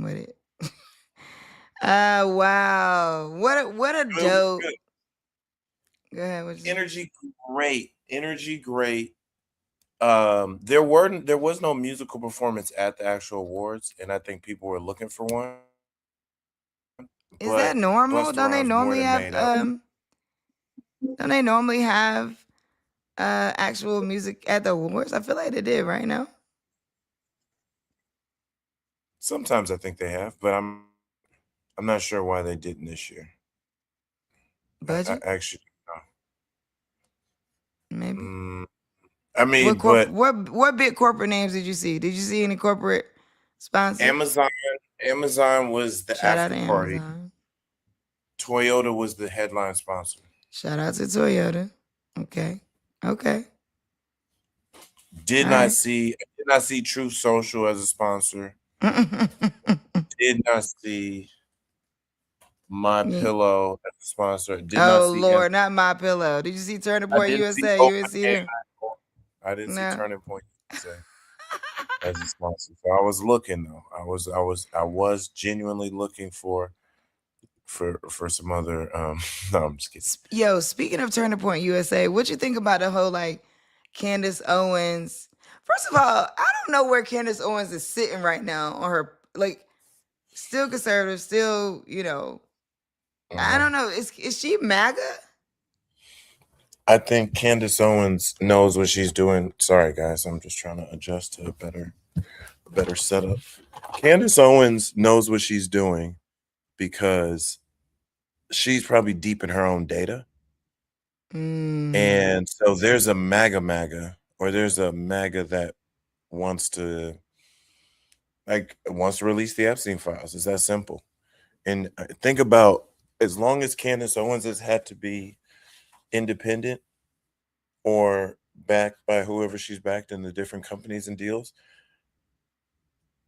with it. Wow. What a dope. Good. Go ahead. Energy great. There was no musical performance at the actual awards, and I think people were looking for one. Is that normal? Don't they normally have actual music at the awards? I feel like they did right now. Sometimes I think they have, but I'm not sure why they didn't this year. Budget? Actually, no. Maybe. I mean, what big corporate names did you see? Did you see any corporate sponsors? Amazon was the Shout out after to party. Amazon. Toyota was the headline sponsor. Shout out to Toyota. Okay. Did not see Truth Social as a sponsor. Did not see My Pillow as a sponsor. Did not see Lord, not My Pillow. Did you see Turning Point USA? You didn't see them? I didn't see Turning Point USA as a sponsor. So I was looking though. I was genuinely looking for some other no, I'm just kidding. Yo, speaking of Turning Point USA, what you think about the whole like Candace Owens? First of all, I don't know where Candace Owens is sitting right now on her, like, still conservative, still, I don't know. Is she MAGA? I think Candace Owens knows what she's doing. Sorry, guys, I'm just trying to adjust to a better setup. Candace Owens knows what she's doing because she's probably deep in her own data. And so there's a MAGA, or there's a MAGA that wants to release the Epstein files. It's that simple. And think about, as long as Candace Owens has had to be independent or backed by whoever she's backed in the different companies and deals,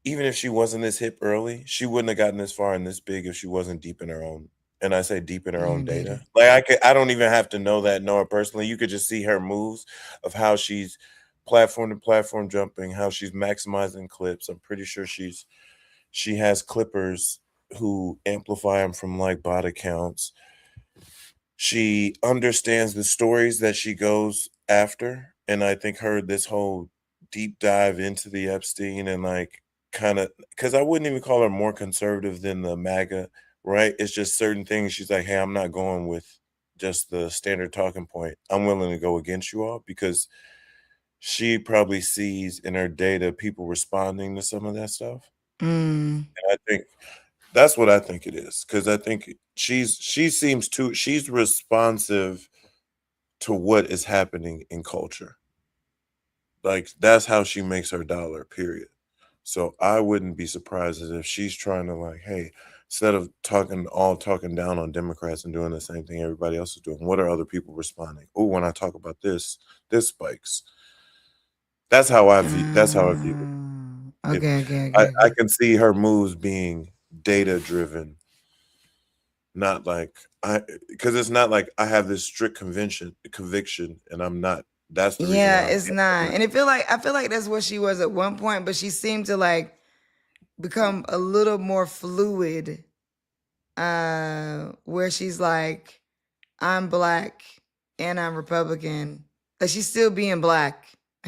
even if she wasn't this hip early, she wouldn't have gotten this far and this big if she wasn't deep in her own. And I say deep in her own data. Like I don't even have to know her personally. You could just see her moves of how she's platform to platform jumping, how she's maximizing clips. I'm pretty sure she has clippers who amplify them from like bot accounts. She understands the stories that she goes after, and I think this whole deep dive into the Epstein and like kind of, because I wouldn't even call her more conservative than the MAGA, right? It's just certain things she's like, hey, I'm not going with just the standard talking point. I'm willing to go against you all because she probably sees in her data people responding to some of that stuff. Mm. And I think that's what I think it is, because I think she seems to she's responsive to what is happening in culture. Like that's how she makes her dollar, period. So I wouldn't be surprised if she's trying to like, hey, instead of talking down on Democrats and doing the same thing everybody else is doing, what are other people responding? Oh, when I talk about this spikes. That's how I view it. Okay, okay, I okay, okay. can see her moves being data driven, not like because it's not like I have this strict conviction and I'm not. That's the reason Yeah, why I it's can't. not. And I feel like that's what she was at one point, but she seemed to like become a little more fluid, where she's like, I'm black and I'm Republican, but she's still being black.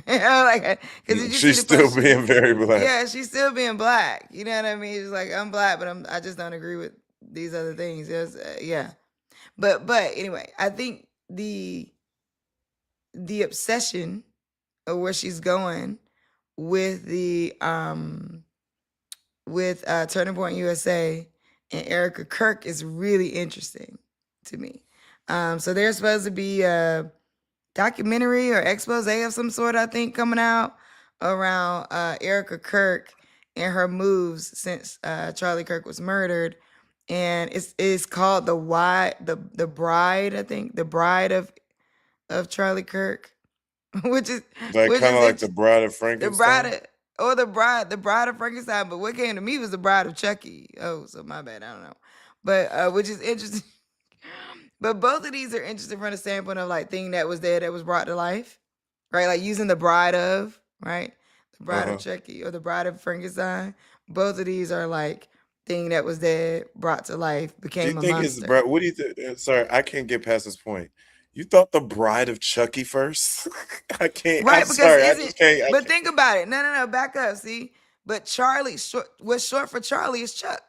You know, like, because did you see She's the still post? being very black. Yeah, she's still being black. You know what I mean? She's like, I'm black, but I just don't agree with these other things. Yes, yeah. But anyway, I think the obsession of where she's going with the with Turning Point USA and Erica Kirk is really interesting to me. So there's supposed to be a documentary or expose of some sort, I think, coming out around Erica Kirk and her moves since Charlie Kirk was murdered. And it's called the Bride, I think, the Bride of Charlie Kirk, which is Like kind of like the Bride of the Frankenstein. the Bride of Frankenstein. But what came to me was the Bride of Chucky. Oh, so my bad, I don't know. But which is interesting. But both of these are interesting from the standpoint of like thing that was there that was brought to life, right? Like using the Bride of, right, the Bride of Chucky or the Bride of Frankenstein. Both of these are like thing that was there, brought to life, Do you became a think it's monster. what do you think? Sorry, I can't get past this point. You thought the Bride of Chucky first? I can't. I'm Right, because sorry. I isn't just can't. but think about it. No, back up. See, but Charlie, what's short for Charlie is Chuck.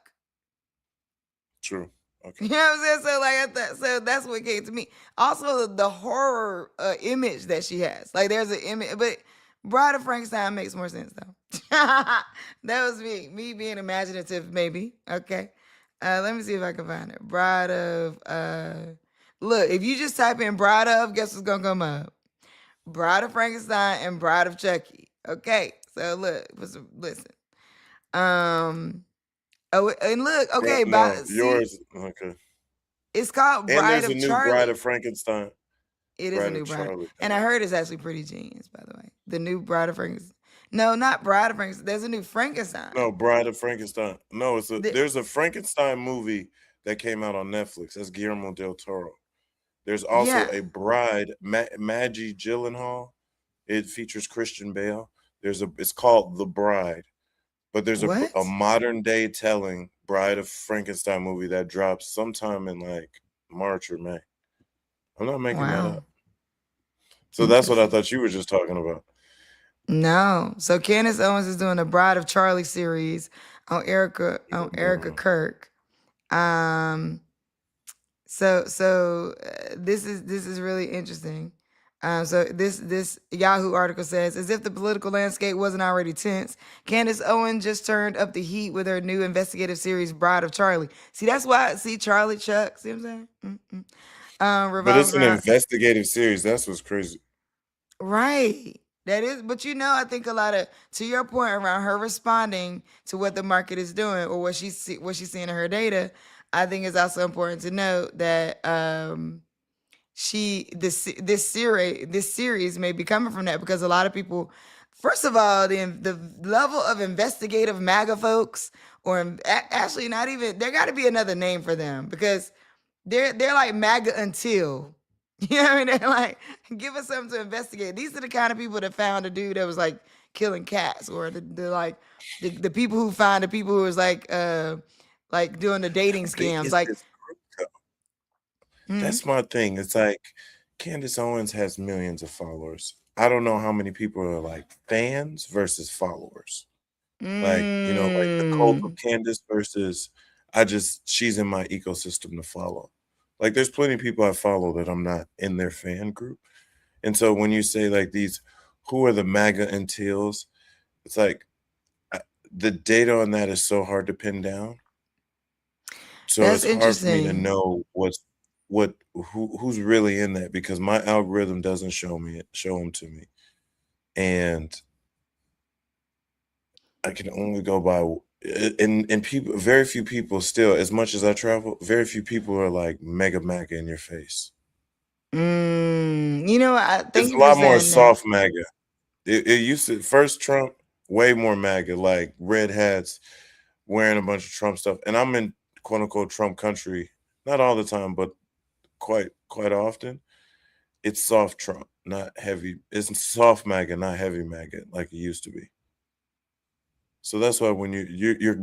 True. Okay. You know what I'm saying? So like, so that's what came to me. Also, the horror image that she has. Like, there's an image, but Bride of Frankenstein makes more sense though. That was me being imaginative, maybe. Okay, let me see if I can find it. Bride of look, if you just type in Bride of, guess what's gonna come up? Bride of Frankenstein and Bride of Chucky. Okay, so look, listen. Oh, and look, okay, No, see, yours. Okay. it's called And Bride there's a of new Bride Charlie. of Frankenstein. It is a Bride new of bride, Charlie. and I heard it's actually pretty genius, by the way. The new Bride of Frankenstein. No, not Bride of Frankenstein. There's a new Frankenstein. No, Bride of Frankenstein. No, The- there's a Frankenstein movie that came out on Netflix. That's Guillermo del Toro. There's also Yeah. a Bride, Maggie Gyllenhaal. It features Christian Bale. It's called The Bride, but there's a What? modern day telling Bride of Frankenstein movie that drops sometime in like March or May. I'm not making that Wow. up. So that's what I thought you were just talking about. No. So Candace Owens is doing the Bride of Charlie series on Erica Kirk. So this is really interesting. So this Yahoo article says, as if the political landscape wasn't already tense, Candace Owens just turned up the heat with her new investigative series, Bride of Charlie. See, that's why. See, Charlie Chuck. See what I'm saying? But Revolves it's an around investigative series. That's what's crazy. right. That is, but I think a lot of, to your point around her responding to what the market is doing or what she's seeing in her data. I think it's also important to note that this series may be coming from that because a lot of people, first of all, the level of investigative MAGA folks, or actually not even, there got to be another name for them because they're like MAGA until. You know what I mean? They're like, give us something to investigate. These are the kind of people that found a dude that was like killing cats, or the people who find the people who was like like doing the dating I think scams. it's Like, this group though. hmm That's my thing. It's like Candace Owens has millions of followers. I don't know how many people are like fans versus followers. Like, like the cult of mm, Candace versus she's in my ecosystem to follow. Like there's plenty of people I follow that I'm not in their fan group. And so when you say like who are the MAGA entails, it's like the data on that is so hard to pin down. So that's it's hard for me to interesting. know who's really in that because my algorithm doesn't show them to me. And I can only go by and people, very few people still, as much as I travel, very few people are like mega MAGA in your face. You know, thank It's you a for lot more saying that. soft MAGA. It used to first Trump, way more MAGA, like red hats, wearing a bunch of Trump stuff. And I'm in quote unquote Trump country, not all the time, but quite often. It's soft Trump, not heavy. It's soft MAGA, not heavy MAGA, like it used to be. So that's why when you're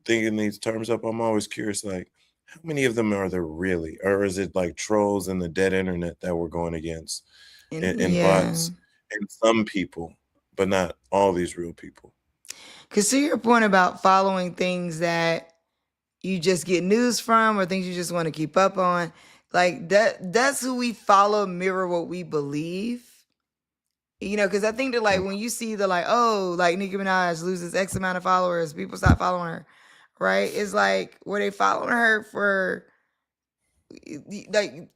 thinking these terms up, I'm always curious, like how many of them are there really, or is it like trolls in the dead internet that we're going against, And and yeah, bots, and some people, but not all these real people. because to your point about following things that you just get news from or things you just want to keep up on, like that's who we follow, mirror what we believe. Because I think that like Mm. when you see the like, oh, like Nicki Minaj loses X amount of followers, people stop following her, right? It's like were they following her for like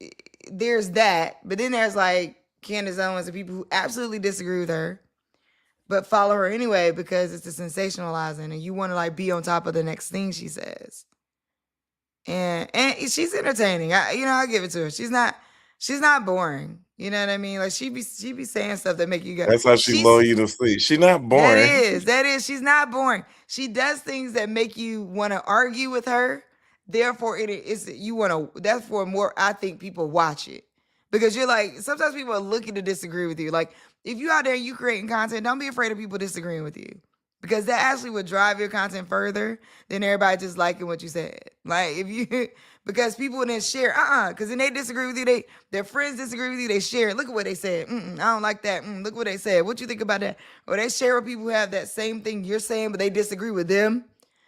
there's that, but then there's like Candace Owens and people who absolutely disagree with her, but follow her anyway because it's a sensationalizing and you want to like be on top of the next thing she says. And she's entertaining. I give it to her. She's not boring. You know what I mean? Like she be saying stuff that make you go. That's how she lull She's you to sleep. She's not that boring. is that is she's not boring. She does things that make you want to argue with her. Therefore, it is you want to. That's for more. I think people watch it because you're like sometimes people are looking to disagree with you. Like if you out there and you creating content, don't be afraid of people disagreeing with you because that actually would drive your content further than everybody just liking what you said. Like if you because people then share because then they disagree with you. Their friends disagree with you. They share. Look at what they said. I don't like that. Look what they said. What you think about that? Or they share with people who have that same thing you're saying, but they disagree with them.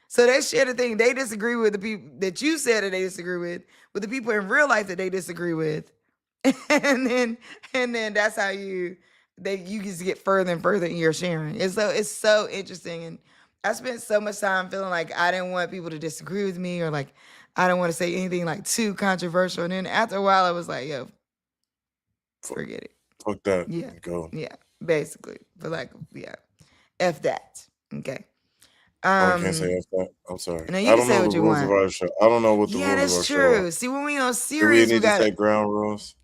So they share the thing they disagree with the people that you said that they disagree with the people in real life that they disagree with, and then that's how you just get further and further in your sharing. And so it's so interesting, and I spent so much time feeling like I didn't want people to disagree with me or like I don't want to say anything like too controversial. And then after a while, I was like, yo, forget it. Fuck that. Yeah, Go. yeah, basically, but like, yeah, f that. Okay. Oh, I can't say F that. I'm sorry. Now you I can don't say know what the you rules of want. our show. I don't know what the Yeah, rules of our that's show are. true. See, when we on Do we series, we need to got set ground rules?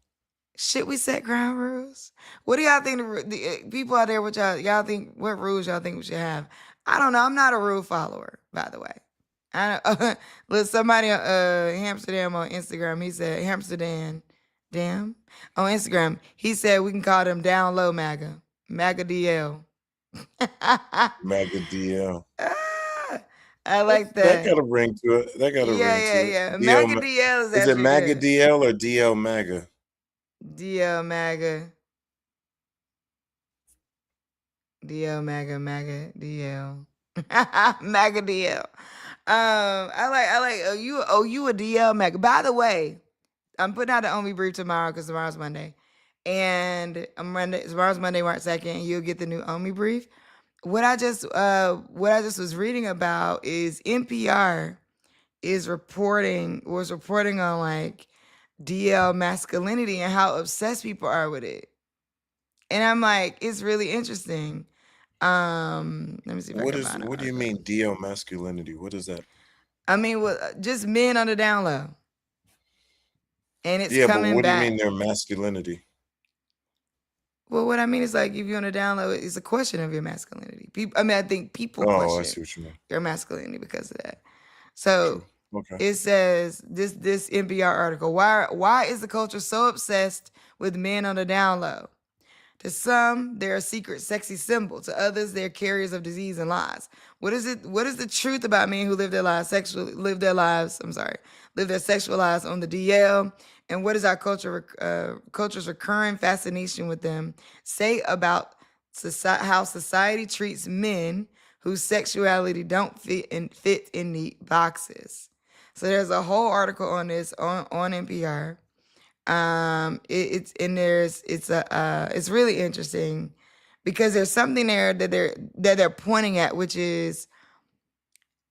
should we set ground rules? What do y'all think people out there? What y'all think? What rules y'all think we should have? I don't know. I'm not a rule follower, by the way. Look, somebody Amsterdam on Instagram. He said Amsterdam, damn on Instagram. He said we can call them down low MAGA, MAGA DL. MAGA DL. I like That that. got a ring to it. That got a ring to it. Yeah. DL. MAGA DL is Is it actually MAGA good. DL or DL MAGA? DL MAGA. DL MAGA MAGA DL. MAGA DL. I like you a DL MAGA. By the way, I'm putting out the only brief tomorrow because tomorrow's Monday. And tomorrow's Monday, March 2nd, and you'll get the new Omi brief. What I just was reading about is NPR was reporting on like DL masculinity and how obsessed people are with it. And I'm like, it's really interesting. Let me see if I can find it. What do you mean DL masculinity? What is that? I mean, just men on the down low. And it's Yeah, but coming what back. do you mean their masculinity? Well, what I mean is like if you're on a down low, it's a question of your masculinity. I think people Oh, I question see what you mean. your masculinity because of that. So Okay. it says this NPR article, why is the culture so obsessed with men on the down low? To some, they're a secret sexy symbol. To others, they're carriers of disease and lies. What is it? What is the truth about men who live their sexual lives on the DL? And what does our culture's recurring fascination with them say about how society treats men whose sexuality don't fit in neat boxes? So there's a whole article on this on NPR. It's really interesting because there's something there that they're pointing at, which is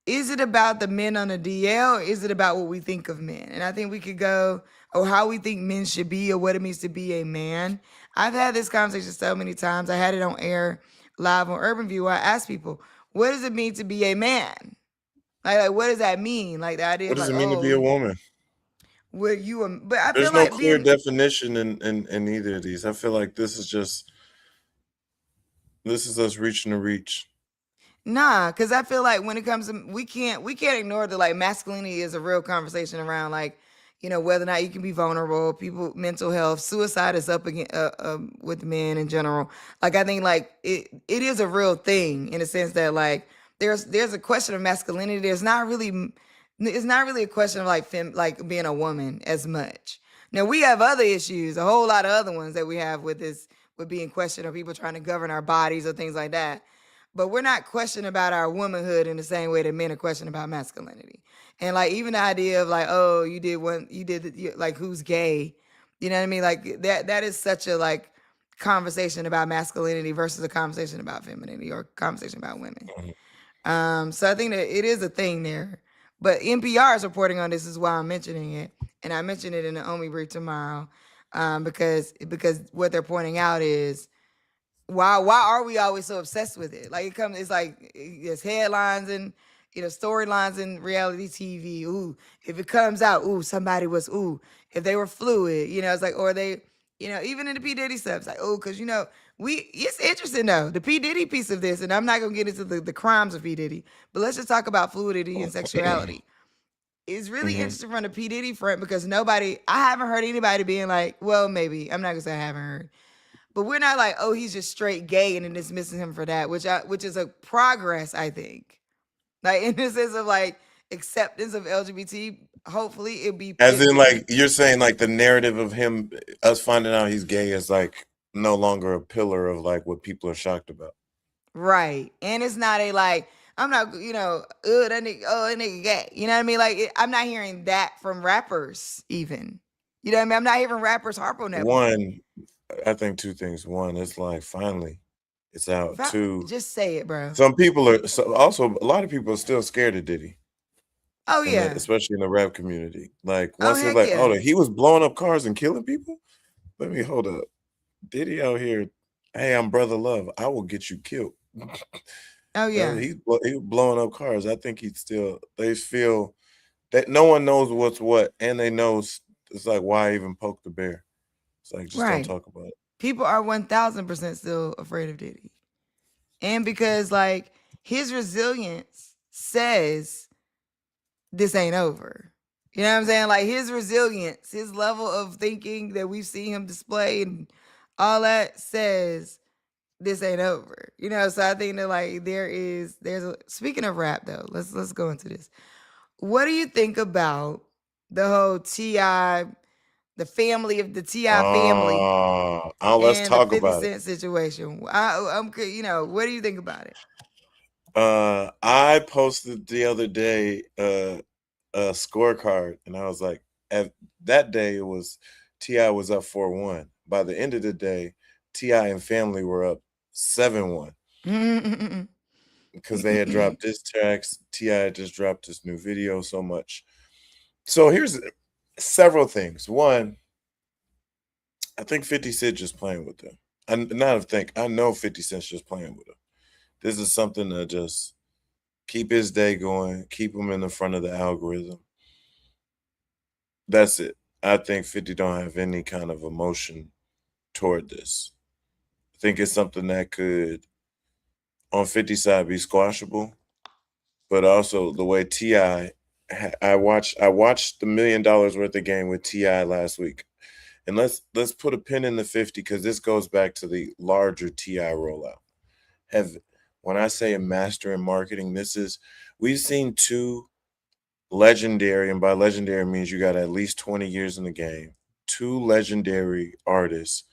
it about the men on the DL or is it about what we think of men? And I think we could go, or how we think men should be, or what it means to be a man. I've had this conversation so many times. I had it on air live on Urban View where I asked people, what does it mean to be a man? Like what does that mean? Like the idea What of does like, it mean to be a woman? But I There's feel no like clear being definition in either of these. I feel like this is us reaching to reach. Nah, because I feel like when it comes to we can't ignore that like masculinity is a real conversation around like, whether or not you can be vulnerable, people mental health, suicide is up again with men in general. Like I think like it is a real thing in a sense that like there's a question of masculinity. It's not really a question of like like being a woman as much. Now we have other issues, a whole lot of other ones that we have with this with being questioned or people trying to govern our bodies or things like that. But we're not questioning about our womanhood in the same way that men are questioning about masculinity. And like even the idea of like, oh, like who's gay? You know what I mean? Like that is such a like conversation about masculinity versus a conversation about femininity or conversation about women. So I think that it is a thing there. But NPR is reporting on this is why I'm mentioning it. And I mentioned it in the OMI brief tomorrow. Because what they're pointing out is why are we always so obsessed with it? Like it's like there's headlines and storylines in reality TV. Ooh, if it comes out, ooh, somebody was if they were fluid, it's like, or they, even in the P Diddy stuff, it's like, because it's interesting though, the P Diddy piece of this, and I'm not gonna get into the crimes of P Diddy, but let's just talk about fluidity and sexuality. It's really interesting from the P Diddy front because I haven't heard anybody being like, well, maybe I'm not gonna say I haven't heard. But we're not like, oh, he's just straight gay and then dismissing him for that, which is a progress, I think. Like in the sense of like acceptance of LGBT, hopefully it'll be As in like you're saying like the narrative of us finding out he's gay is like no longer a pillar of like what people are shocked about. Right. And it's not a like, I'm not, that nigga gay. You know what I mean? Like I'm not hearing that from rappers even. You know what I mean? I'm not hearing rappers harp on that. One, I think two things. One, it's like finally it's out. Two, just say it, bro. Some people are also a lot of people are still scared of Diddy. Oh yeah, especially in the rap community. Like once they're like, oh, he was blowing up cars and killing people. Let me hold up. Diddy out here. Hey, I'm Brother Love. I will get you killed. Oh yeah, he's blowing up cars. I think they feel that no one knows what's what, and they know it's like why even poke the bear. It's like just don't talk about it. People are 1,000% still afraid of Diddy, and because like his resilience says this ain't over. You know what I'm saying? Like his resilience, his level of thinking that we've seen him display and all that says this ain't over. So I think that like speaking of rap though, let's go into this. What do you think about the whole T.I., the family of the T.I. family? Let's talk about 50 Cent situation. I'm what do you think about it? I posted the other day a scorecard, and I was like, at that day it was T.I. was up 4-1. By the end of the day, T.I. and family were up 7-1 because they had dropped diss tracks. T.I. just dropped this new video so much. So here's several things. One, I think 50 Cent just playing with them. I know 50 Cent's just playing with them. This is something to just keep his day going, keep him in the front of the algorithm. That's it. I think 50 don't have any kind of emotion toward this. I think it's something that could, on 50's side, be squashable, but also the way T.I. I watched the $1 million worth of game with T.I. last week, And let's put a pin in the 50 because this goes back to the larger TI rollout. When I say a master in marketing, we've seen two legendary, and by legendary means you got at least 20 years in the game, two legendary artists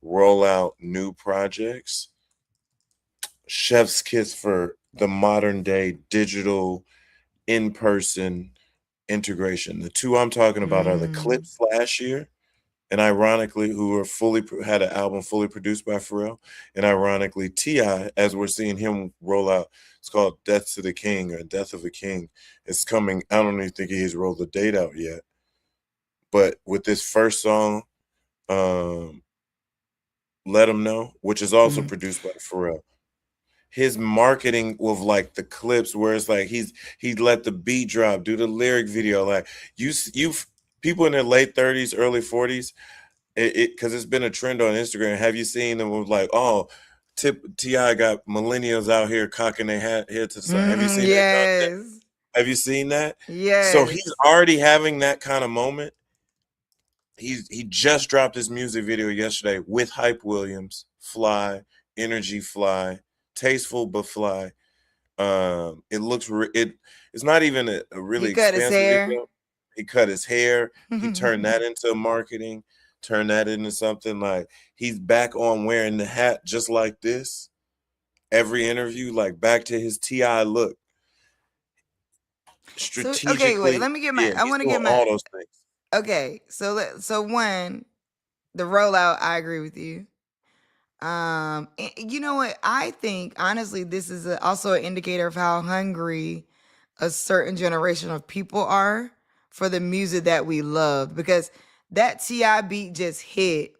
roll out new projects. Chef's kiss for the modern day digital in-person integration. The two I'm talking about are the Clips last year, and ironically, who had an album fully produced by Pharrell, and ironically, T.I., as we're seeing him roll out, it's called Death to the King or Death of a King. It's coming. I don't even think he's rolled the date out yet. But with this first song, Let 'Em Know, which is also produced by Pharrell, his marketing with like the clips where it's like he let the beat drop, do the lyric video, like you people in their late 30s, early 40s, because it's been a trend on Instagram. Have you seen them with like, oh, T.I. got millennials out here cocking their head to the side? Have you seen that content? Yes. Have you seen that? Yes. So he's already having that kind of moment. He just dropped his music video yesterday with Hype Williams, Fly, Energy Fly, Tasteful but Fly. It looks it's not even a really He cut his expansive hair. video. He cut his hair. He turned that into marketing, turned that into something like he's back on wearing the hat just like this. Every interview, like back to his TI look. Strategically, okay, wait, let me get my I want to get my all those things. Okay, so one, the rollout, I agree with you. You know what? I think honestly, this is also an indicator of how hungry a certain generation of people are for the music that we love. Because that T.I. beat just hit.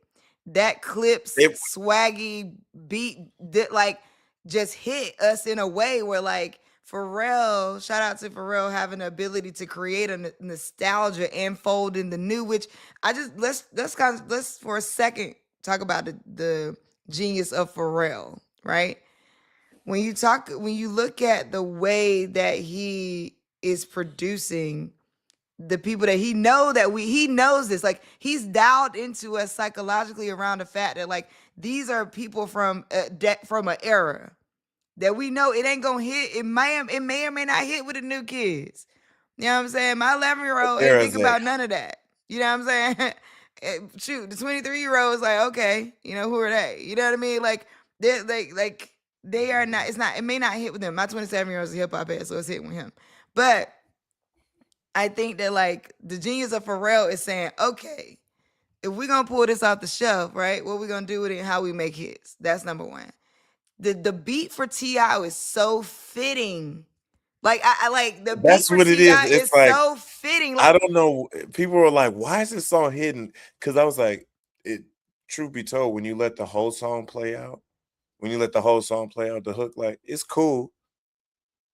That Clips swaggy beat that like just hit us in a way where like Pharrell, shout out to Pharrell having the ability to create a nostalgia and fold in the new, which I just let's for a second talk about the genius of Pharrell, right? When you look at the way that he is producing the people that he knows this, like he's dialed into us psychologically around the fact that like these are people from an era that we know it ain't gonna hit. It may or may not hit with the new kids. You know what I'm saying? My 11-year-old ain't think about none of that. You know what I'm saying? Shoot, the 23-year-old is like, okay, you know, who are they? You know what I mean? Like they are not. It may not hit with them. My 27-year-old is a hip hop head, so it's hitting with him. But I think that like the genius of Pharrell is saying, okay, if we're gonna pull this off the shelf, right? What we gonna do with it and how we make hits. That's number one. The beat for T.I. is so fitting. Like I like the That's beat for what it T.I. is. It's like, so fitting. Like, I don't know. People were like, why is this song hidden? Because I was like, truth be told, when you let the whole song play out, the hook, like, it's cool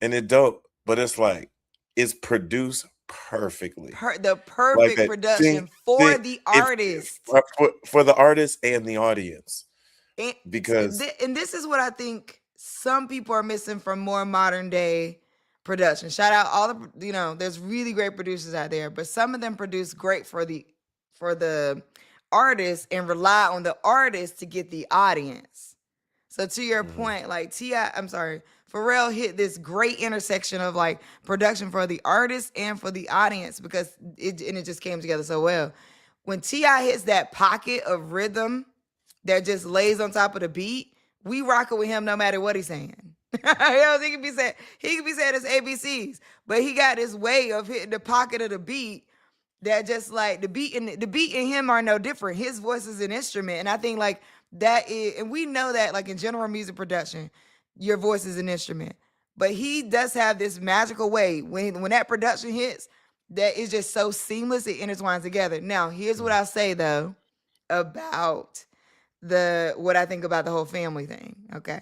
and it dope, but it's like, it's produced perfectly. the perfect Like production for the artist. For the artist and the audience. Because and this is what I think some people are missing from more modern day production. Shout out all the there's really great producers out there, but some of them produce great for the artist and rely on the artist to get the audience. So to your point, like Pharrell hit this great intersection of like production for the artist and for the audience because it just came together so well. When T.I. hits that pocket of rhythm that just lays on top of the beat, we rock it with him no matter what he's saying. He could be saying his ABCs, but he got this way of hitting the pocket of the beat that just like the beat and him are no different. His voice is an instrument, and I think like that is, and we know that like in general music production, your voice is an instrument, but he does have this magical way when that production hits that is just so seamless, it intertwines together. Now, here's what I'll say though about what I think about the whole family thing. Okay.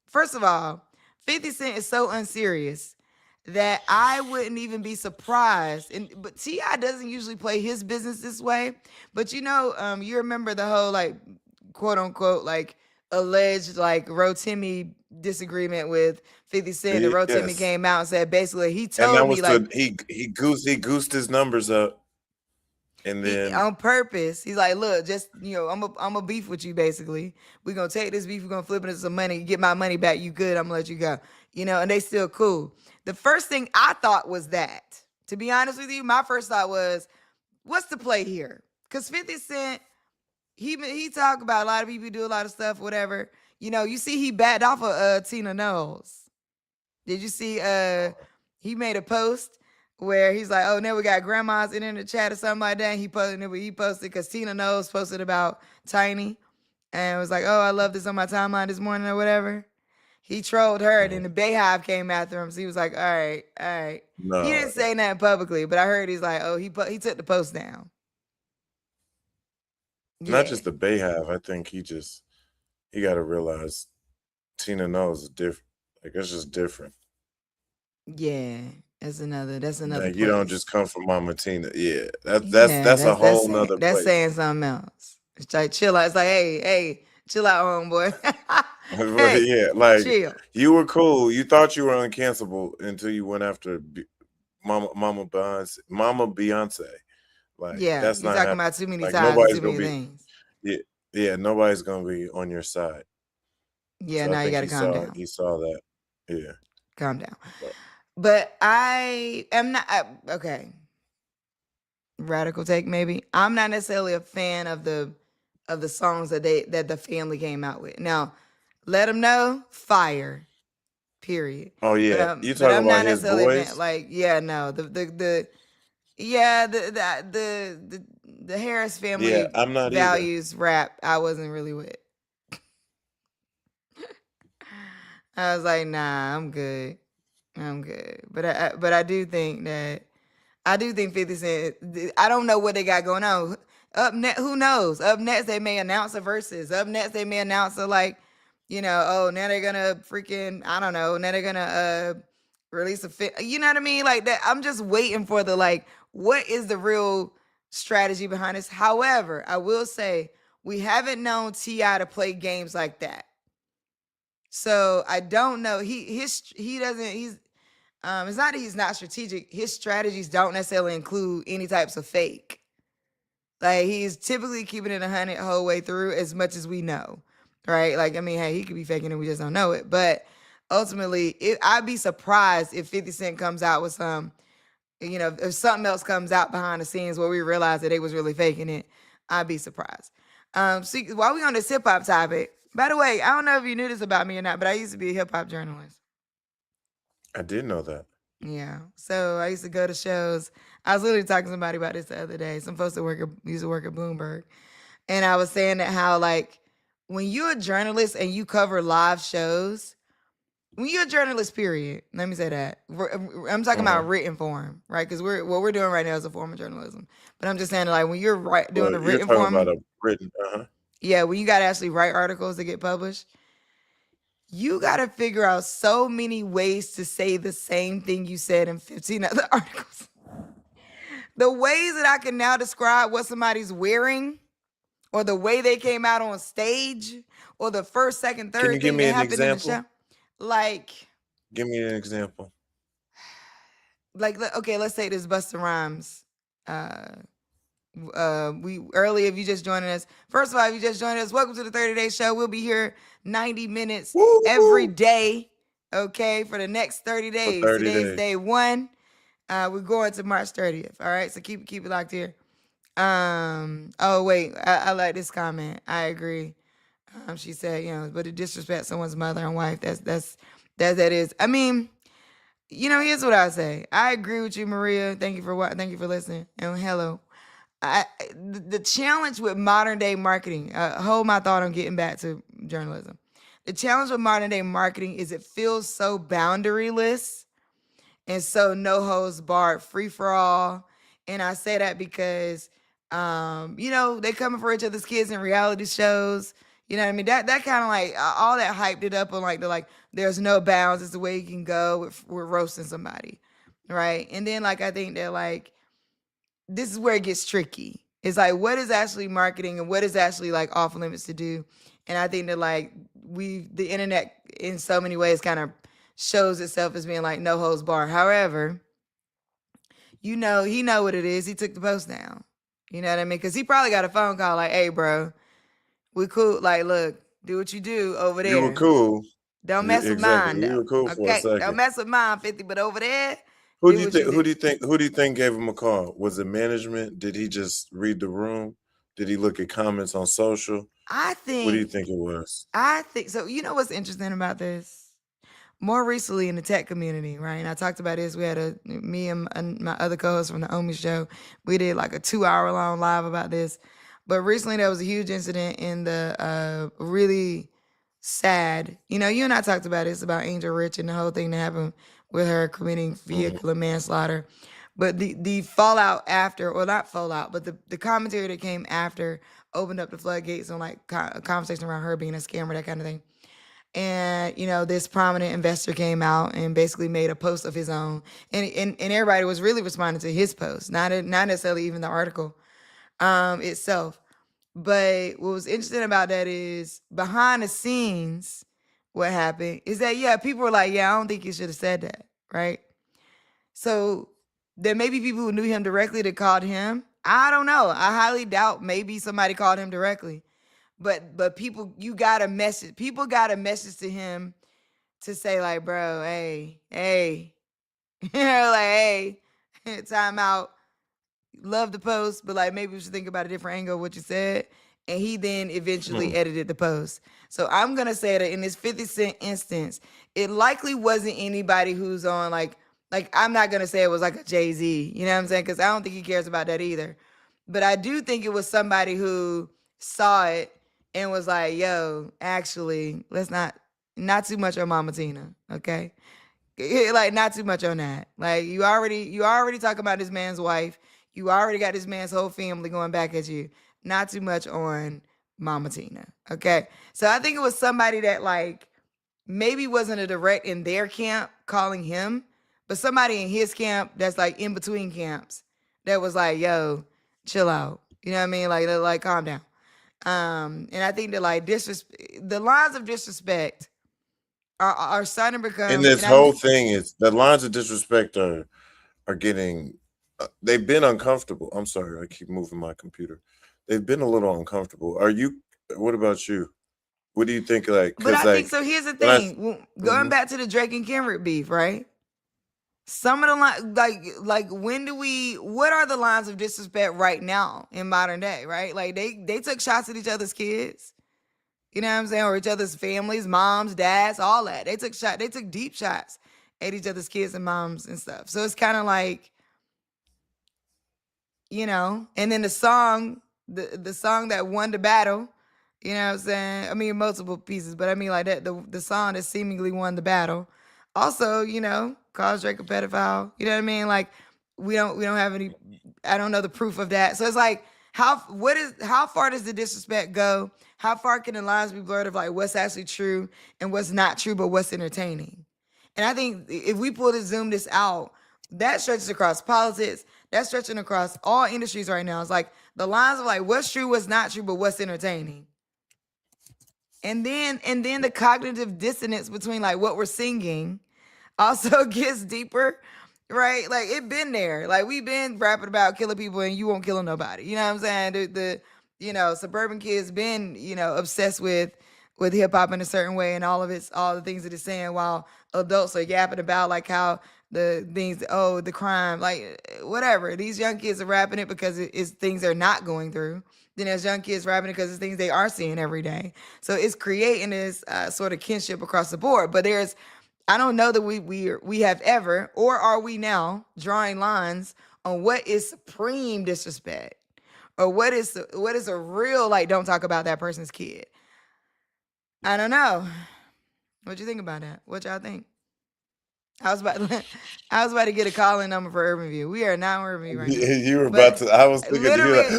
First of all, 50 Cent is so unserious that I wouldn't even be surprised. But T.I. doesn't usually play his business this way. But you remember the whole like quote unquote like alleged like Rotimi disagreement with 50 Cent. And Rotimi Yes. came out and said basically he And told that me was like he goosed his numbers up, and then on purpose. He's like, look, just I'm a beef with you basically. We're gonna take this beef, we're gonna flip it into some money, get my money back, you good, I'm gonna let you go. And they still cool. The first thing I thought was that. To be honest with you, my first thought was, what's the play here? Because 50 Cent, he talk about a lot of people do a lot of stuff, whatever. You see he backed off of Tina Knowles. Did you see he made a post where he's like, oh, now we got grandmas in the chat or something like that. And he posted because Tina Knowles posted about Tiny and was like, oh, I love this on my timeline this morning or whatever. He trolled her, and then the Bayhive came after him. So he was like, all right. He no, didn't say nothing publicly, but I heard he's like, oh, he took the post down. not just the Bayhive. I think he got to realize Tina knows is different. Like it's just different. Yeah, that's another. Like you don't just come from Mama Tina. Yeah, that's Yeah, a whole saying, nother that's place. saying something else. It's like chill out. It's like, hey, chill out, homeboy. Hey, yeah, like chill. You were cool. You thought you were uncancelable until you went after Mama Beyonce. Like Yeah, that's you're not talking happening. about too many Like times, nobody's too gonna many be. things. Yeah, nobody's gonna be on your side. Yeah, So now I you think gotta calm down. He saw that. Yeah. Calm down. But I am not okay. Radical take, maybe. I'm not necessarily a fan of the songs that the family came out with. Now, Let Them Know, fire. Period. Oh yeah, you But talking I'm about not his necessarily a voice? fan. Like, yeah, no, the Harris family Yeah, I'm not either. values rap. I wasn't really with. I was like, nah, I'm good. But I do think 50 Cent. I don't know what they got going on. Who knows? Up next, they may announce a versus. Up next, they may announce a now they're gonna freaking, I don't know. Now they're gonna release you know what I mean? Like that. I'm just waiting for what is the real strategy behind this? However, I will say we haven't known T.I. to play games like that. So I don't know. He doesn't. He's it's not that he's not strategic. His strategies don't necessarily include any types of fake. Like he's typically keeping it 100 whole way through, as much as we know, right? Like I mean, hey, he could be faking it, we just don't know it. But ultimately, I'd be surprised if 50 Cent comes out with some, if something else comes out behind the scenes where we realize that they was really faking it. I'd be surprised. So while we on this hip hop topic, by the way, I don't know if you knew this about me or not, but I used to be a hip hop journalist. I did know that. Yeah. So I used to go to shows. I was literally talking to somebody about this the other day. Some folks that used to work at Bloomberg. And I was saying that how, like, when you're a journalist and you cover live shows, when you're a journalist, period, let me say that. I'm talking about written form, right? Because what we're doing right now is a form of journalism. But I'm just saying, like, when you're doing a written you're talking form. about a written, Yeah, when you got to actually write articles that get published, you got to figure out so many ways to say the same thing you said in 15 other articles. The ways that I can now describe what somebody's wearing, or the way they came out on stage, or the first, second, third thing that happened in the show. Like, give me an example. Like, okay, let's say this Busta Rhymes. If you just joining us, first of all, if you just joined us, welcome to the 30-day show. We'll be here 90 minutes every day, okay, for the next 30 days. Today's day 1. We're going to March 30th. All right, so keep it locked here. Oh wait, I like this comment. I agree. She said, but to disrespect someone's mother and wife, that is. I mean, here's what I say. I agree with you, Maria. Thank you for listening. And hello. The challenge with modern day marketing, hold my thought on getting back to journalism. The challenge with modern day marketing is it feels so boundaryless and so no holds barred, free for all. And I say that because, they coming for each other's kids in reality shows. You know what I mean? That kind of like all that hyped it up on there's no bounds. It's the way you can go with roasting somebody, right? And then I think that this is where it gets tricky. It's like, what is actually marketing and what is actually off limits to do? And I think that the internet in so many ways kind of shows itself as being like no holds bar. However, he know what it is. He took the post down. You know what I mean? Because he probably got a phone call like, "Hey, bro, we cool. Like, look, do what you do over You were there. cool. Don't mess with Exactly. mine, You were though. cool for a Okay, don't second. mess with mine, 50. But over there, Who do do you what think? you Who do." do you think? Who do you think gave him a call? Was it management? Did he just read the room? Did he look at comments on social? I What do you think, think it was? so. You know what's interesting about this? More recently in the tech community, right? And I talked about this. We had me and my other co-host from the Omi show. We did like a 2-hour long live about this. But recently there was a huge incident in the really sad. You and I talked about this about Angel Rich and the whole thing that happened with her committing vehicular manslaughter. But the fallout after, or not fallout, but the commentary that came after opened up the floodgates on like a conversation around her being a scammer, that kind of thing. And this prominent investor came out and basically made a post of his own, and everybody was really responding to his post, not necessarily even the article itself. But what was interesting about that is behind the scenes, what happened is that people were like, "Yeah, I don't think you should have said that," right? So there may be people who knew him directly that called him. I don't know. I highly doubt maybe somebody called him directly. But people, got a message. People got a message to him to say like, "Bro, hey, like, hey, time out. Love the post, but like maybe we should think about a different angle of what you said." And he then eventually edited the post. So I'm gonna say that in this 50 Cent instance, it likely wasn't anybody who's on like I'm not gonna say it was like a Jay-Z, you know what I'm saying? Because I don't think he cares about that either. But I do think it was somebody who saw it and was like, "Yo, actually, let's not too much on Mama Tina, okay? Like not too much on that. Like you already talking about this man's wife. You already got this man's whole family going back at you. Not too much on Mama Tina, okay? So I think it was somebody that like maybe wasn't a direct in their camp calling him, but somebody in his camp that's like in between camps that was like, "Yo, chill out." You know what I mean? Like calm down. And I think that like the lines of disrespect are starting to become. And this And whole thing is the lines of disrespect are getting. They've been uncomfortable. I'm sorry, I keep moving my computer. They've been a little uncomfortable. Are you? What about you? What do you think? Like, But because I think like so. Here's the when I thing. Going back to the Drake and Kendrick beef, right? Some of the like when do we? What are the lines of disrespect right now in modern day? Right? Like they took shots at each other's kids. You know what I'm saying? Or each other's families, moms, dads, all that. They took deep shots at each other's kids and moms and stuff. So it's kind of like, and then the song that won the battle, you know what I'm saying? I mean, multiple pieces, but I mean like that, the song that seemingly won the battle also, calls Drake a pedophile. You know what I mean? Like we don't have any, I don't know the proof of that. So it's like, how far does the disrespect go? How far can the lines be blurred of like what's actually true and what's not true, but what's entertaining? And I think if we zoom this out, that stretches across politics. That's stretching across all industries right now. It's like the lines of like what's true, what's not true, but what's entertaining. And then the cognitive dissonance between like what we're singing also gets deeper, right? Like it been there. Like we've been rapping about killing people and you won't kill nobody. You know what I'm saying? The suburban kids been, obsessed with hip hop in a certain way and all the things that it's saying, while adults are yapping about like how the things, the crime, like whatever. These young kids are rapping it because it's things they're not going through. Then there's young kids rapping it because it's things they are seeing every day. So it's creating this sort of kinship across the board. But I don't know that we have ever, or are we now, drawing lines on what is supreme disrespect, or what is a real like don't talk about that person's kid. I don't know. What you think about that? What y'all think? I was about to get a calling number for Urban View. We are not Urban View right now. you were But about to, I was thinking to hear literally,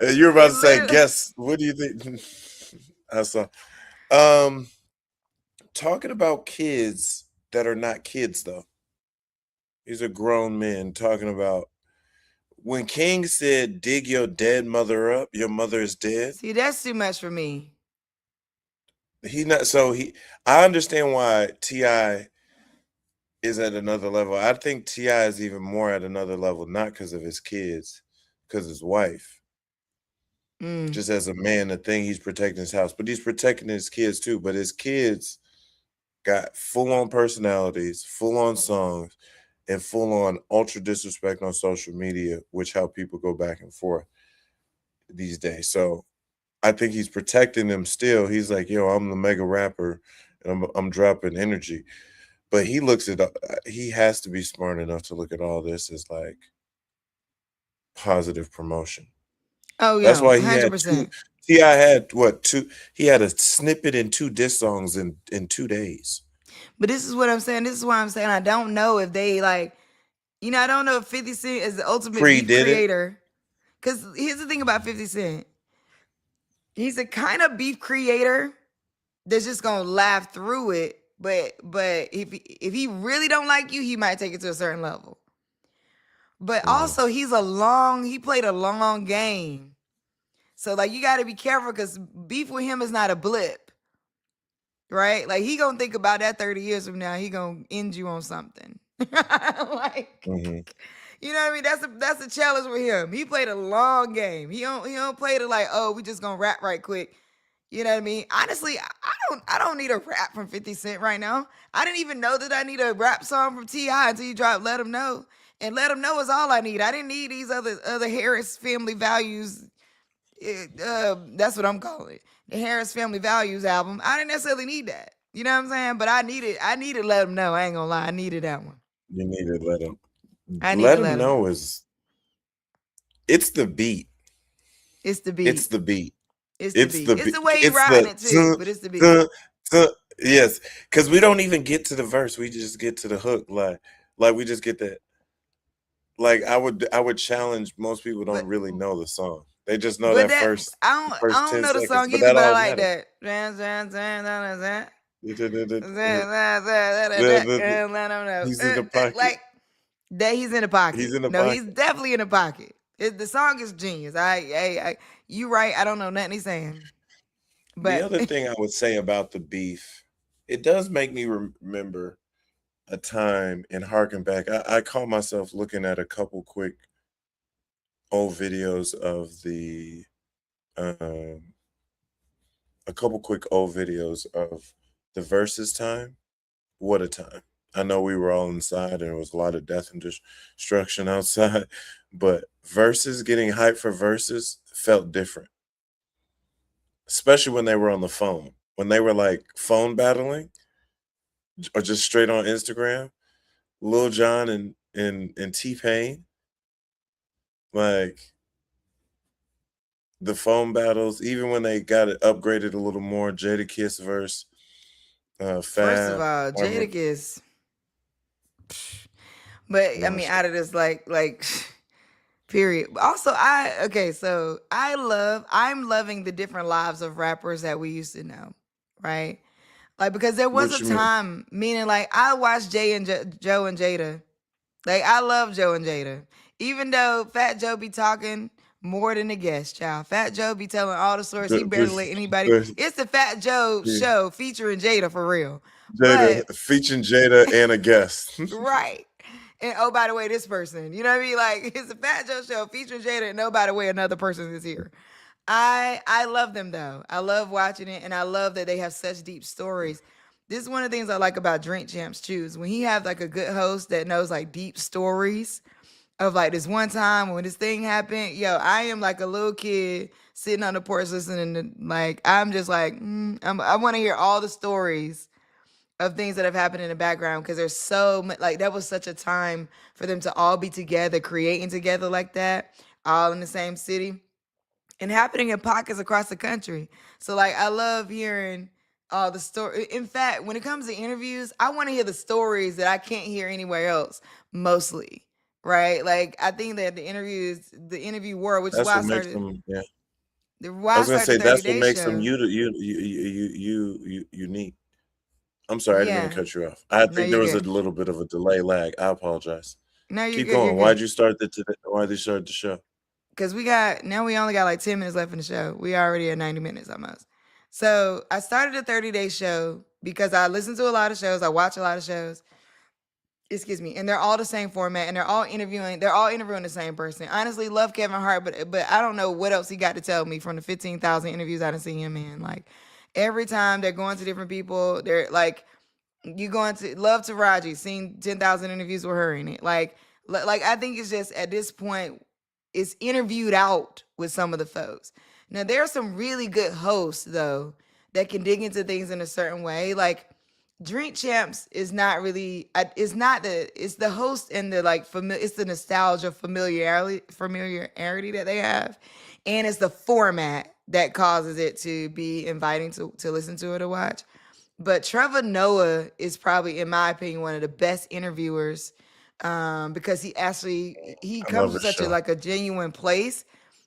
that. You were about to say, literally- guess, what do you think? I saw. Talking about kids that are not kids, though. These are grown men talking about when King said, "Dig your dead mother up, your mother is dead." see, that's too much for me. he not so he. I understand why Ti is at another level. I think Ti is even more at another level, not because of his kids, because his wife. Mm. Just as a man, the thing he's protecting his house, but he's protecting his kids too. But his kids got full on personalities, full on songs, and full on ultra disrespect on social media, which how people go back and forth these days. So I think he's protecting them still. He's like, yo, I'm the mega rapper and I'm dropping energy. But he looks at he has to be smart enough to look at all this as like positive promotion. Oh That's yeah, why he had 100%. Ti had what two? He had a snippet and 2 diss songs in 2 days. But this is what I'm saying. This is why I'm saying I don't know if they like, I don't know if 50 Cent is the ultimate beef Did it. creator. Because here's the thing about 50 Cent. He's a kind of beef creator that's just gonna laugh through it. But if he really don't like you, he might take it to a certain level. But also he played a long game. So like you gotta be careful because beef with him is not a blip. Right? Like he gonna think about that 30 years from now, he gonna end you on something. Like Mhm. you know what I mean? That's a challenge with him. He played a long game. He don't play it like, oh, we just gonna rap right quick. You know what I mean? Honestly, I don't need a rap from 50 Cent right now. I didn't even know that I need a rap song from T.I. until you dropped Let Him Know. And Let Him Know is all I need. I didn't need these other Harris Family Values. That's what I'm calling it. The Harris Family Values album. I didn't necessarily need that. You know what I'm saying? But I needed Let Him Know. I ain't gonna lie. I needed that one. You need to let him. I need Let to him let him. know it's the beat. It's the beat. It's the beat. It's It's the the beat. beat. It's the way he It's riding the it too, but it's the beat. yes, because we don't even get to the verse. We just get to the hook. Like we just get that. Like I would challenge most people don't But really know the song. They just know but that first I don't 10 know the seconds. song But either, that but I all like matters. that. He's And let him know. in the pocket. Like that he's in the pocket. He's in the No, he's pocket. definitely in the pocket. The song is genius. You right. I don't know nothing he's saying. The But other thing I would say about the beef, it does make me remember a time and harken back. I caught myself looking at a couple quick old videos of the versus time. What a time. I know we were all inside and there was a lot of death and destruction outside, but versus getting hyped for versus felt different. Especially when they were on the phone. When they were like phone battling or just straight on Instagram, Lil Jon and T-Pain, like the phone battles, even when they got it upgraded a little more, Jadakiss verse first of Fab. all, Jadakiss. But I mean, out of this, like, period. Also, I'm loving the different lives of rappers that we used to know, right? Like, because there was What a you mean? time, meaning like I watched Joe and Jada. Like, I love Joe and Jada. Even though Fat Joe be talking more than the guest, child. Fat Joe be telling all the stories. He barely let anybody. It's the Fat Joe show featuring Jada for real. Jada, featuring Jada and a guest. Right. And oh, by the way, this person, you know what I mean? Like, it's a Fat Joe show featuring Jada, and oh, by the way, another person is here. I love them though. I love watching it, and I love that they have such deep stories. This is one of the things I like about Drink Champs Choose. When he have like a good host that knows like deep stories of like this one time when this thing happened. Yo, I am like a little kid sitting on the porch listening to like, I'm just like, I want to hear all the stories of things that have happened in the background because there's so much, like that was such a time for them to all be together, creating together like that, all in the same city and happening in pockets across the country. So like I love hearing all the story. In fact, when it comes to interviews, I want to hear the stories that I can't hear anywhere else, mostly. Right? Like I think that the interview world, which is That's why I what makes started them. Yeah, why I I was gonna say started the 30 that's what Day makes them Show. you unique. I'm sorry, I didn't mean to Yeah. cut you off. I No, think you're there was a good. little bit of a delay lag. I apologize. No, you're Keep good. You're going. good. Why'd you start the show? Because we only got like 10 minutes left in the show. We already at 90 minutes almost. So I started a 30-day show because I listen to a lot of shows. I watch a lot of shows. Excuse me, and they're all the same format, and they're all interviewing the same person. Honestly, love Kevin Hart, but I don't know what else he got to tell me from the 15,000 interviews I done seen him in. Like every time they're going to different people, they're like, you going to Love Taraji, seen 10,000 interviews with her in it. Like I think it's just at this point, it's interviewed out with some of the folks. Now there are some really good hosts though that can dig into things in a certain way. Like Drink Champs is not really. It's not the. It's the host and the like. It's the nostalgia, familiarity that they have, and it's the format that causes it to be inviting to listen to it or watch. But Trevor Noah is probably, in my opinion, one of the best interviewers, because he I comes love from his such a show. like a genuine place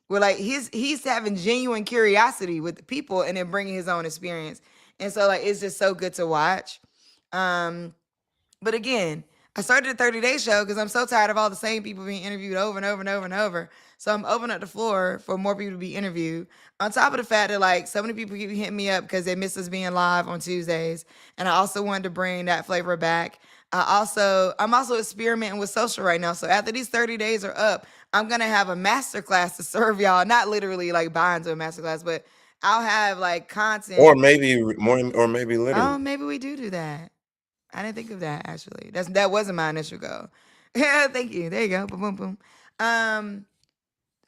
where like he's having genuine curiosity with the people and then bringing his own experience, and so like it's just so good to watch. Um, but again, I started a 30-day show because I'm so tired of all the same people being interviewed over and over and over and over. So I'm opening up the floor for more people to be interviewed. On top of the fact that like so many people keep hitting me up because they miss us being live on Tuesdays. And I also wanted to bring that flavor back. I'm also experimenting with social right now. So after these 30 days are up, I'm gonna have a masterclass to serve y'all. Not literally like buy into a masterclass, but I'll have like Or content. maybe more, or maybe Oh, literally. maybe we do that. I didn't think of that actually. That wasn't my initial goal. Yeah, thank you. There you go. Boom, boom, boom. Um,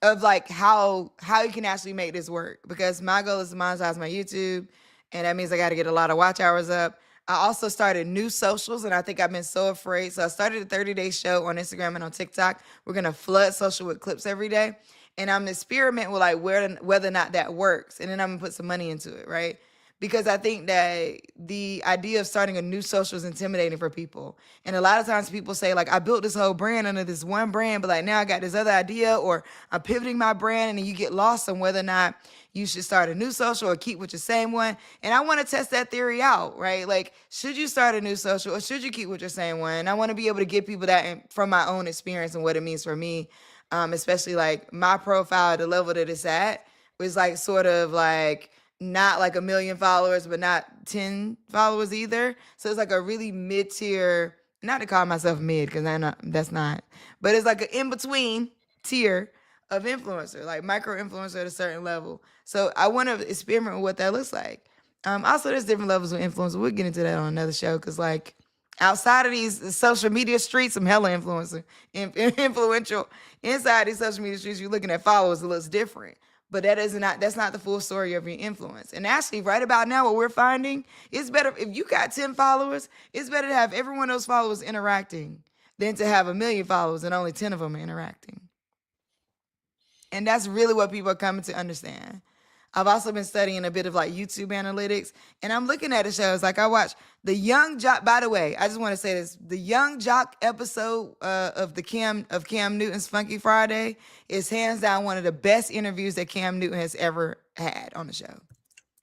of like how you can actually make this work because my goal is to monetize my YouTube, and that means I got to get a lot of watch hours up. I also started new socials, and I think I've been so afraid. So I started a 30-day show on Instagram and on TikTok. We're gonna flood social with clips every day, and I'm experiment with like whether or not that works, and then I'm gonna put some money into it, right? Because I think that the idea of starting a new social is intimidating for people. And a lot of times people say, like, I built this whole brand under this one brand, but like now I got this other idea, or I'm pivoting my brand, and then you get lost on whether or not you should start a new social or keep with your same one. And I want to test that theory out, right? Like, should you start a new social or should you keep with your same one? And I want to be able to give people that from my own experience and what it means for me, especially like my profile, the level that it's at, was like sort of like not like 1 million followers, but not 10 followers either. So it's like a really mid-tier, not to call myself mid, because that's not, but it's like an in-between tier of influencer, like micro influencer at a certain level. So I want to experiment with what that looks like. Also, there's different levels of influencer. We'll get into that on another show, because like outside of these social media streets, I'm hella influential. Inside these social media streets, you're looking at followers, it looks different. But that's not the full story of your influence. And actually, right about now, what we're finding, it's better if you got 10 followers, it's better to have every one of those followers interacting than to have 1 million followers and only 10 of them are interacting. And that's really what people are coming to understand. I've also been studying a bit of like YouTube analytics, and I'm looking at the shows. Like I watched the Young Jock. By the way, I just want to say this: the Young Jock episode of Cam Newton's Funky Friday is hands down one of the best interviews that Cam Newton has ever had on the show.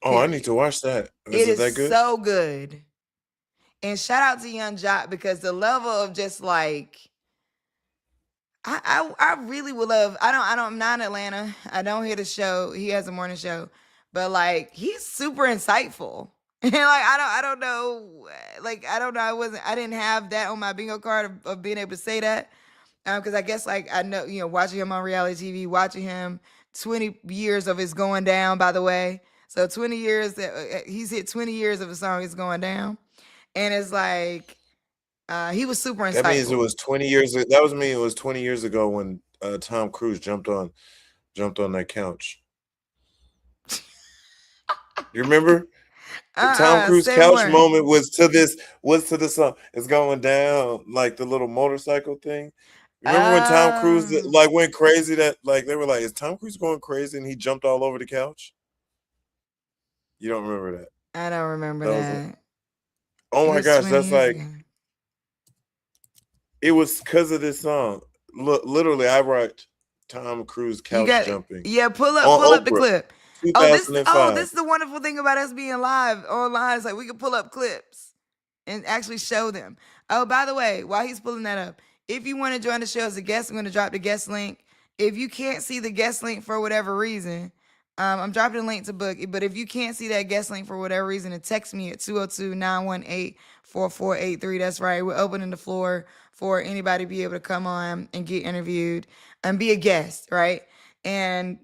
Oh, I need to watch that. It Is it that is good? so good. And shout out to Young Jock, because the level of just like I really would love. I'm not in Atlanta. I don't hear the show. He has a morning show, but like he's super insightful. And like I don't know. Like I don't know. I didn't have that on my bingo card of being able to say that. Because I guess like I know, watching him on reality TV, watching him 20 years of his going down, by the way. So 20 years that he's hit 20 years of a song is going down. And it's like he was super insightful. That means it was 20 years. That was me. It was 20 years ago when Tom Cruise jumped on that couch. You remember? The Tom Cruise say couch more. moment was to the song. It's going down, like the little motorcycle thing. Remember when Tom Cruise like went crazy? That like they were like, "Is Tom Cruise going crazy?" And he jumped all over the couch. You don't remember that? I don't remember that. Oh It my was gosh, 20 that's years like ago. it was because of this song. Literally, I write Tom Cruise couch jumping. Yeah, pull up the Oprah, clip. 2005. This is the wonderful thing about us being live online. It's like we can pull up clips and actually show them. Oh, by the way, while he's pulling that up, if you want to join the show as a guest, I'm going to drop the guest link. If you can't see the guest link for whatever reason, I'm dropping a link to book it, but if you can't see that guest link for whatever reason, then text me at 202-918-4483. That's right. We're opening the floor for anybody to be able to come on and get interviewed and be a guest, right? And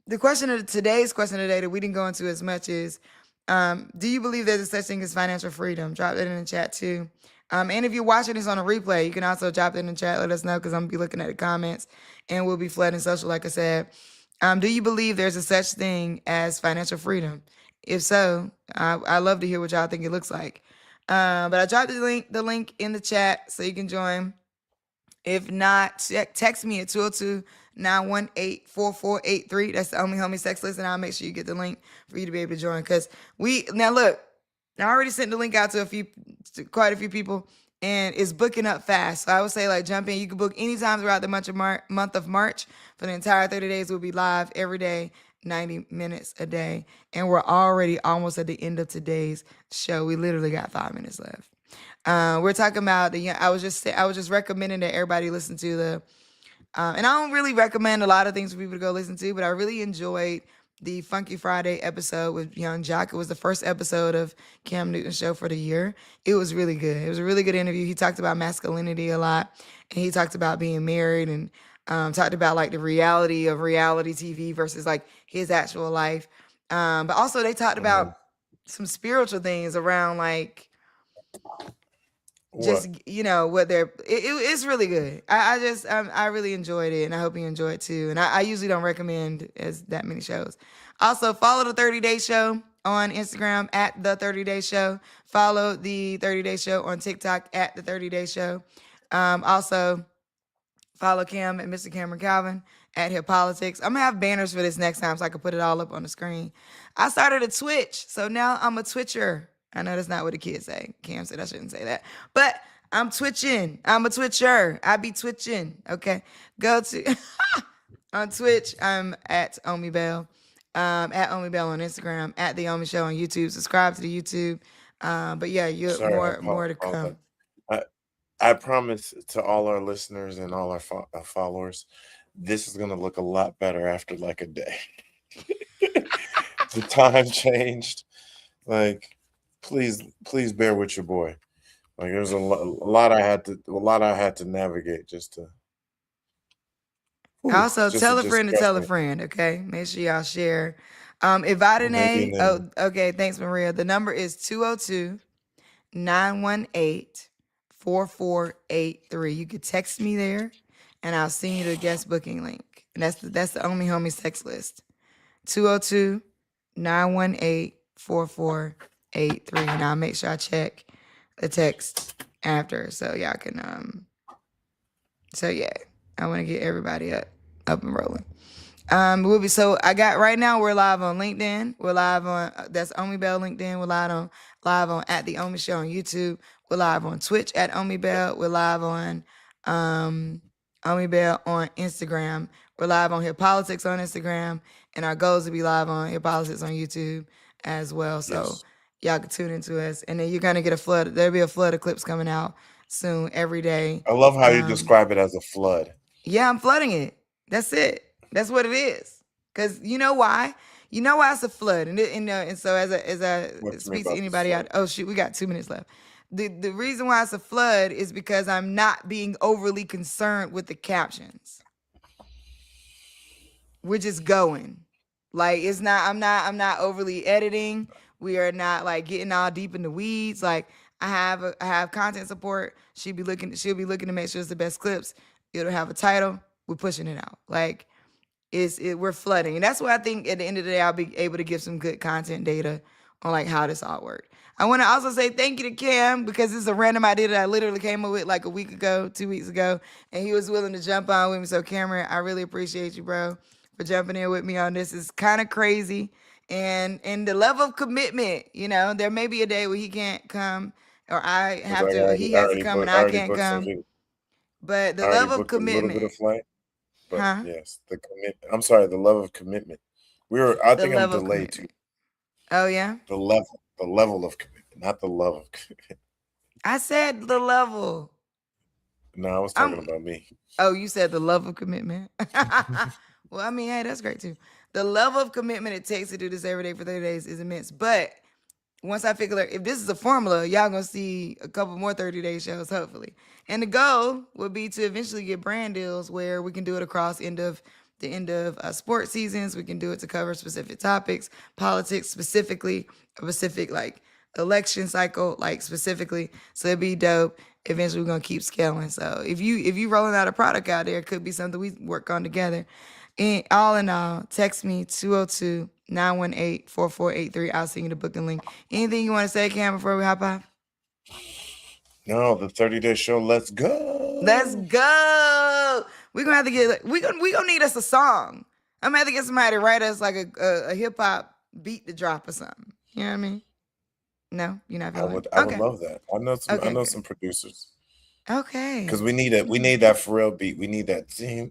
today's question today that we didn't go into as much is, do you believe there's a such thing as financial freedom? Drop that in the chat too. And if you're watching this on a replay, you can also drop it in the chat. Let us know because I'm going to be looking at the comments and we'll be flooding social, like I said. Do you believe there's a such thing as financial freedom? If so, I love to hear what y'all think it looks like. But I dropped the link in the chat so you can join. If not, text me at 202-918-4483. That's the Only Homie Sex List, and I'll make sure you get the link for you to be able to join. Because now look, I already sent the link out to quite a few people, and it's booking up fast. So I would say like jump in. You can book anytime throughout the month of March. For the entire 30 days, we'll be live every day, 90 minutes a day. And we're already almost at the end of today's show. We literally got 5 minutes left. We're talking about I was just recommending that everybody listen to the, and I don't really recommend a lot of things for people to go listen to, but I really enjoyed the Funky Friday episode with Young Jock. It was the first episode of Cam Newton's show for the year. It was really good. It was a really good interview. He talked about masculinity a lot, and he talked about being married, and talked about like the reality of reality TV versus like his actual life. But also they talked about some spiritual things around like just what it's really good. I really enjoyed it, and I hope you enjoy it too. And I usually don't recommend as that many shows. Also, follow the 30 Day Show on Instagram at the 30 Day Show. Follow the 30 Day Show on TikTok at the 30 Day Show. Also follow Cam and Mr. Cameron Calvin at Hip Politics. I'm gonna have banners for this next time so I can put it all up on the screen. I started a Twitch, so now I'm a Twitcher. I know that's not what the kids say. Cam said I shouldn't say that. But I'm twitching. I'm a Twitcher. I be twitching. Okay. Go to on Twitch. I'm at Omi Bell. At Omi Bell on Instagram. At The Omi Show on YouTube. Subscribe to the YouTube. But yeah, more to come. I promise to all our listeners and all our followers, this is going to look a lot better after like a day. The time changed. Like, please bear with your boy. Like, there's a lot I had to navigate just to. Also, tell a friend to tell a friend. Okay, make sure y'all share. Evadene. Oh, okay. Thanks, Maria. The number is 202-918-4483. You could text me there, and I'll send you the guest booking link. And that's the Only Homie Sex List. 202-918-4483. And I'll make sure I check the text after so y'all can so yeah, I want to get everybody up and rolling. I got right now we're live on LinkedIn. We're live on that's Omi Bell LinkedIn. We're live on at The Omi Show on YouTube. We're live on Twitch at Omi Bell. We're live on Omi Bell on Instagram. We're live on Hip Politics on Instagram, and our goal is to be live on Hip Politics on YouTube as well. So y'all can tune into us, and then you're gonna get there'll be a flood of clips coming out soon every day. I love how you describe it as a flood. Yeah, I'm flooding it. That's it. That's what it is. Cause you know why? You know why it's a flood, and so as I speak to anybody out. Oh shoot, we got 2 minutes left. The reason why it's a flood is because I'm not being overly concerned with the captions. We're just going. Like I'm not overly editing. We are not like getting all deep in the weeds. Like I have content support. She'll be looking to make sure it's the best clips. It'll have a title. We're pushing it out. Like we're flooding. And that's why I think at the end of the day, I'll be able to give some good content data on like how this all worked. I want to also say thank you to Cam because this is a random idea that I literally came up with like a week ago, 2 weeks ago, and he was willing to jump on with me. So Cameron, I really appreciate you, bro, for jumping in with me on this. It's kind of crazy. And the level of commitment, there may be a day where he can't come or he has to come and I can't come. But the level of commitment. A little bit of flight. But yes, I'm sorry, the level of commitment. I think I'm delayed too. Oh yeah? The level of commitment, not the love of commitment. I said the level. No, I was talking about me. Oh, you said the love of commitment. Well, I mean, hey, that's great too. the level of commitment it takes to do this every day for 30 days is immense. But once I figure out if this is a formula, y'all gonna see a couple more 30-day shows, hopefully. And the goal would be to eventually get brand deals where we can do it across the end of sports seasons. We can do it to cover specific topics, politics specifically, a specific like election cycle, like specifically. So it'd be dope. Eventually we're gonna keep scaling. So if you rolling out a product out there, it could be something we work on together. And all in all, text me 202-918-4483. I'll send you the booking link. Anything you want to say, Cam, before we hop off? No, the 30-day show. Let's go. Let's go. We're gonna have to get we gonna need us a song. I'm gonna have to get somebody to write us like a hip hop beat to drop or something. You know what I mean? No, you're not I feeling would it? I would Okay. love that. I know some Okay, good. some producers. Okay. Because we need it. We need that Pharrell beat. We need that team.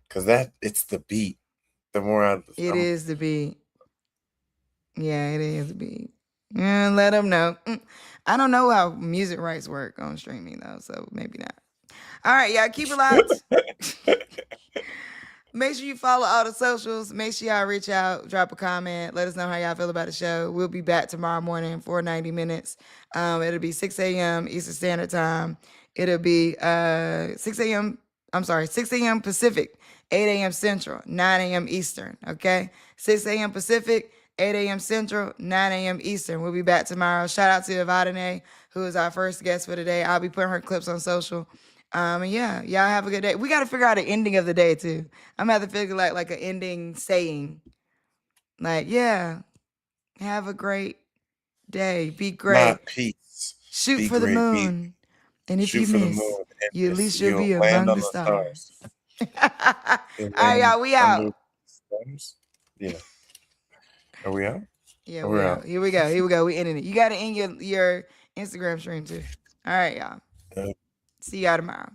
Because it's the beat. The more It is the beat. Yeah, it is the beat. Let them know. I don't know how music rights work on streaming though, so maybe not. All right, y'all, keep it locked. Make sure you follow all the socials. Make sure y'all reach out, drop a comment, let us know how y'all feel about the show. We'll be back tomorrow morning for 90 minutes. It'll be 6 a.m. Eastern Standard Time. It'll be 6 a.m. Pacific, 8 a.m. Central, 9 a.m. Eastern. Okay, 6 a.m. Pacific, 8 a.m. Central, 9 a.m. Eastern. We'll be back tomorrow. Shout out to Evadene, who is our first guest for today. I'll be putting her clips on social. And yeah, y'all have a good day. We got to figure out an ending of the day too. I'm gonna have to figure like an ending saying. Like, yeah, have a great day. Be great. Not peace. Shoot Be for the great. moon. And if Shoot you for the miss, moon. And you at miss. least you'll be You'll land among on the stars. You'll All right, y'all, we land under out. stars. Yeah. Are we out? Yeah, We're we out. out. Here we go. We ending it. You got to end your Instagram stream too. All right, y'all. See y'all tomorrow.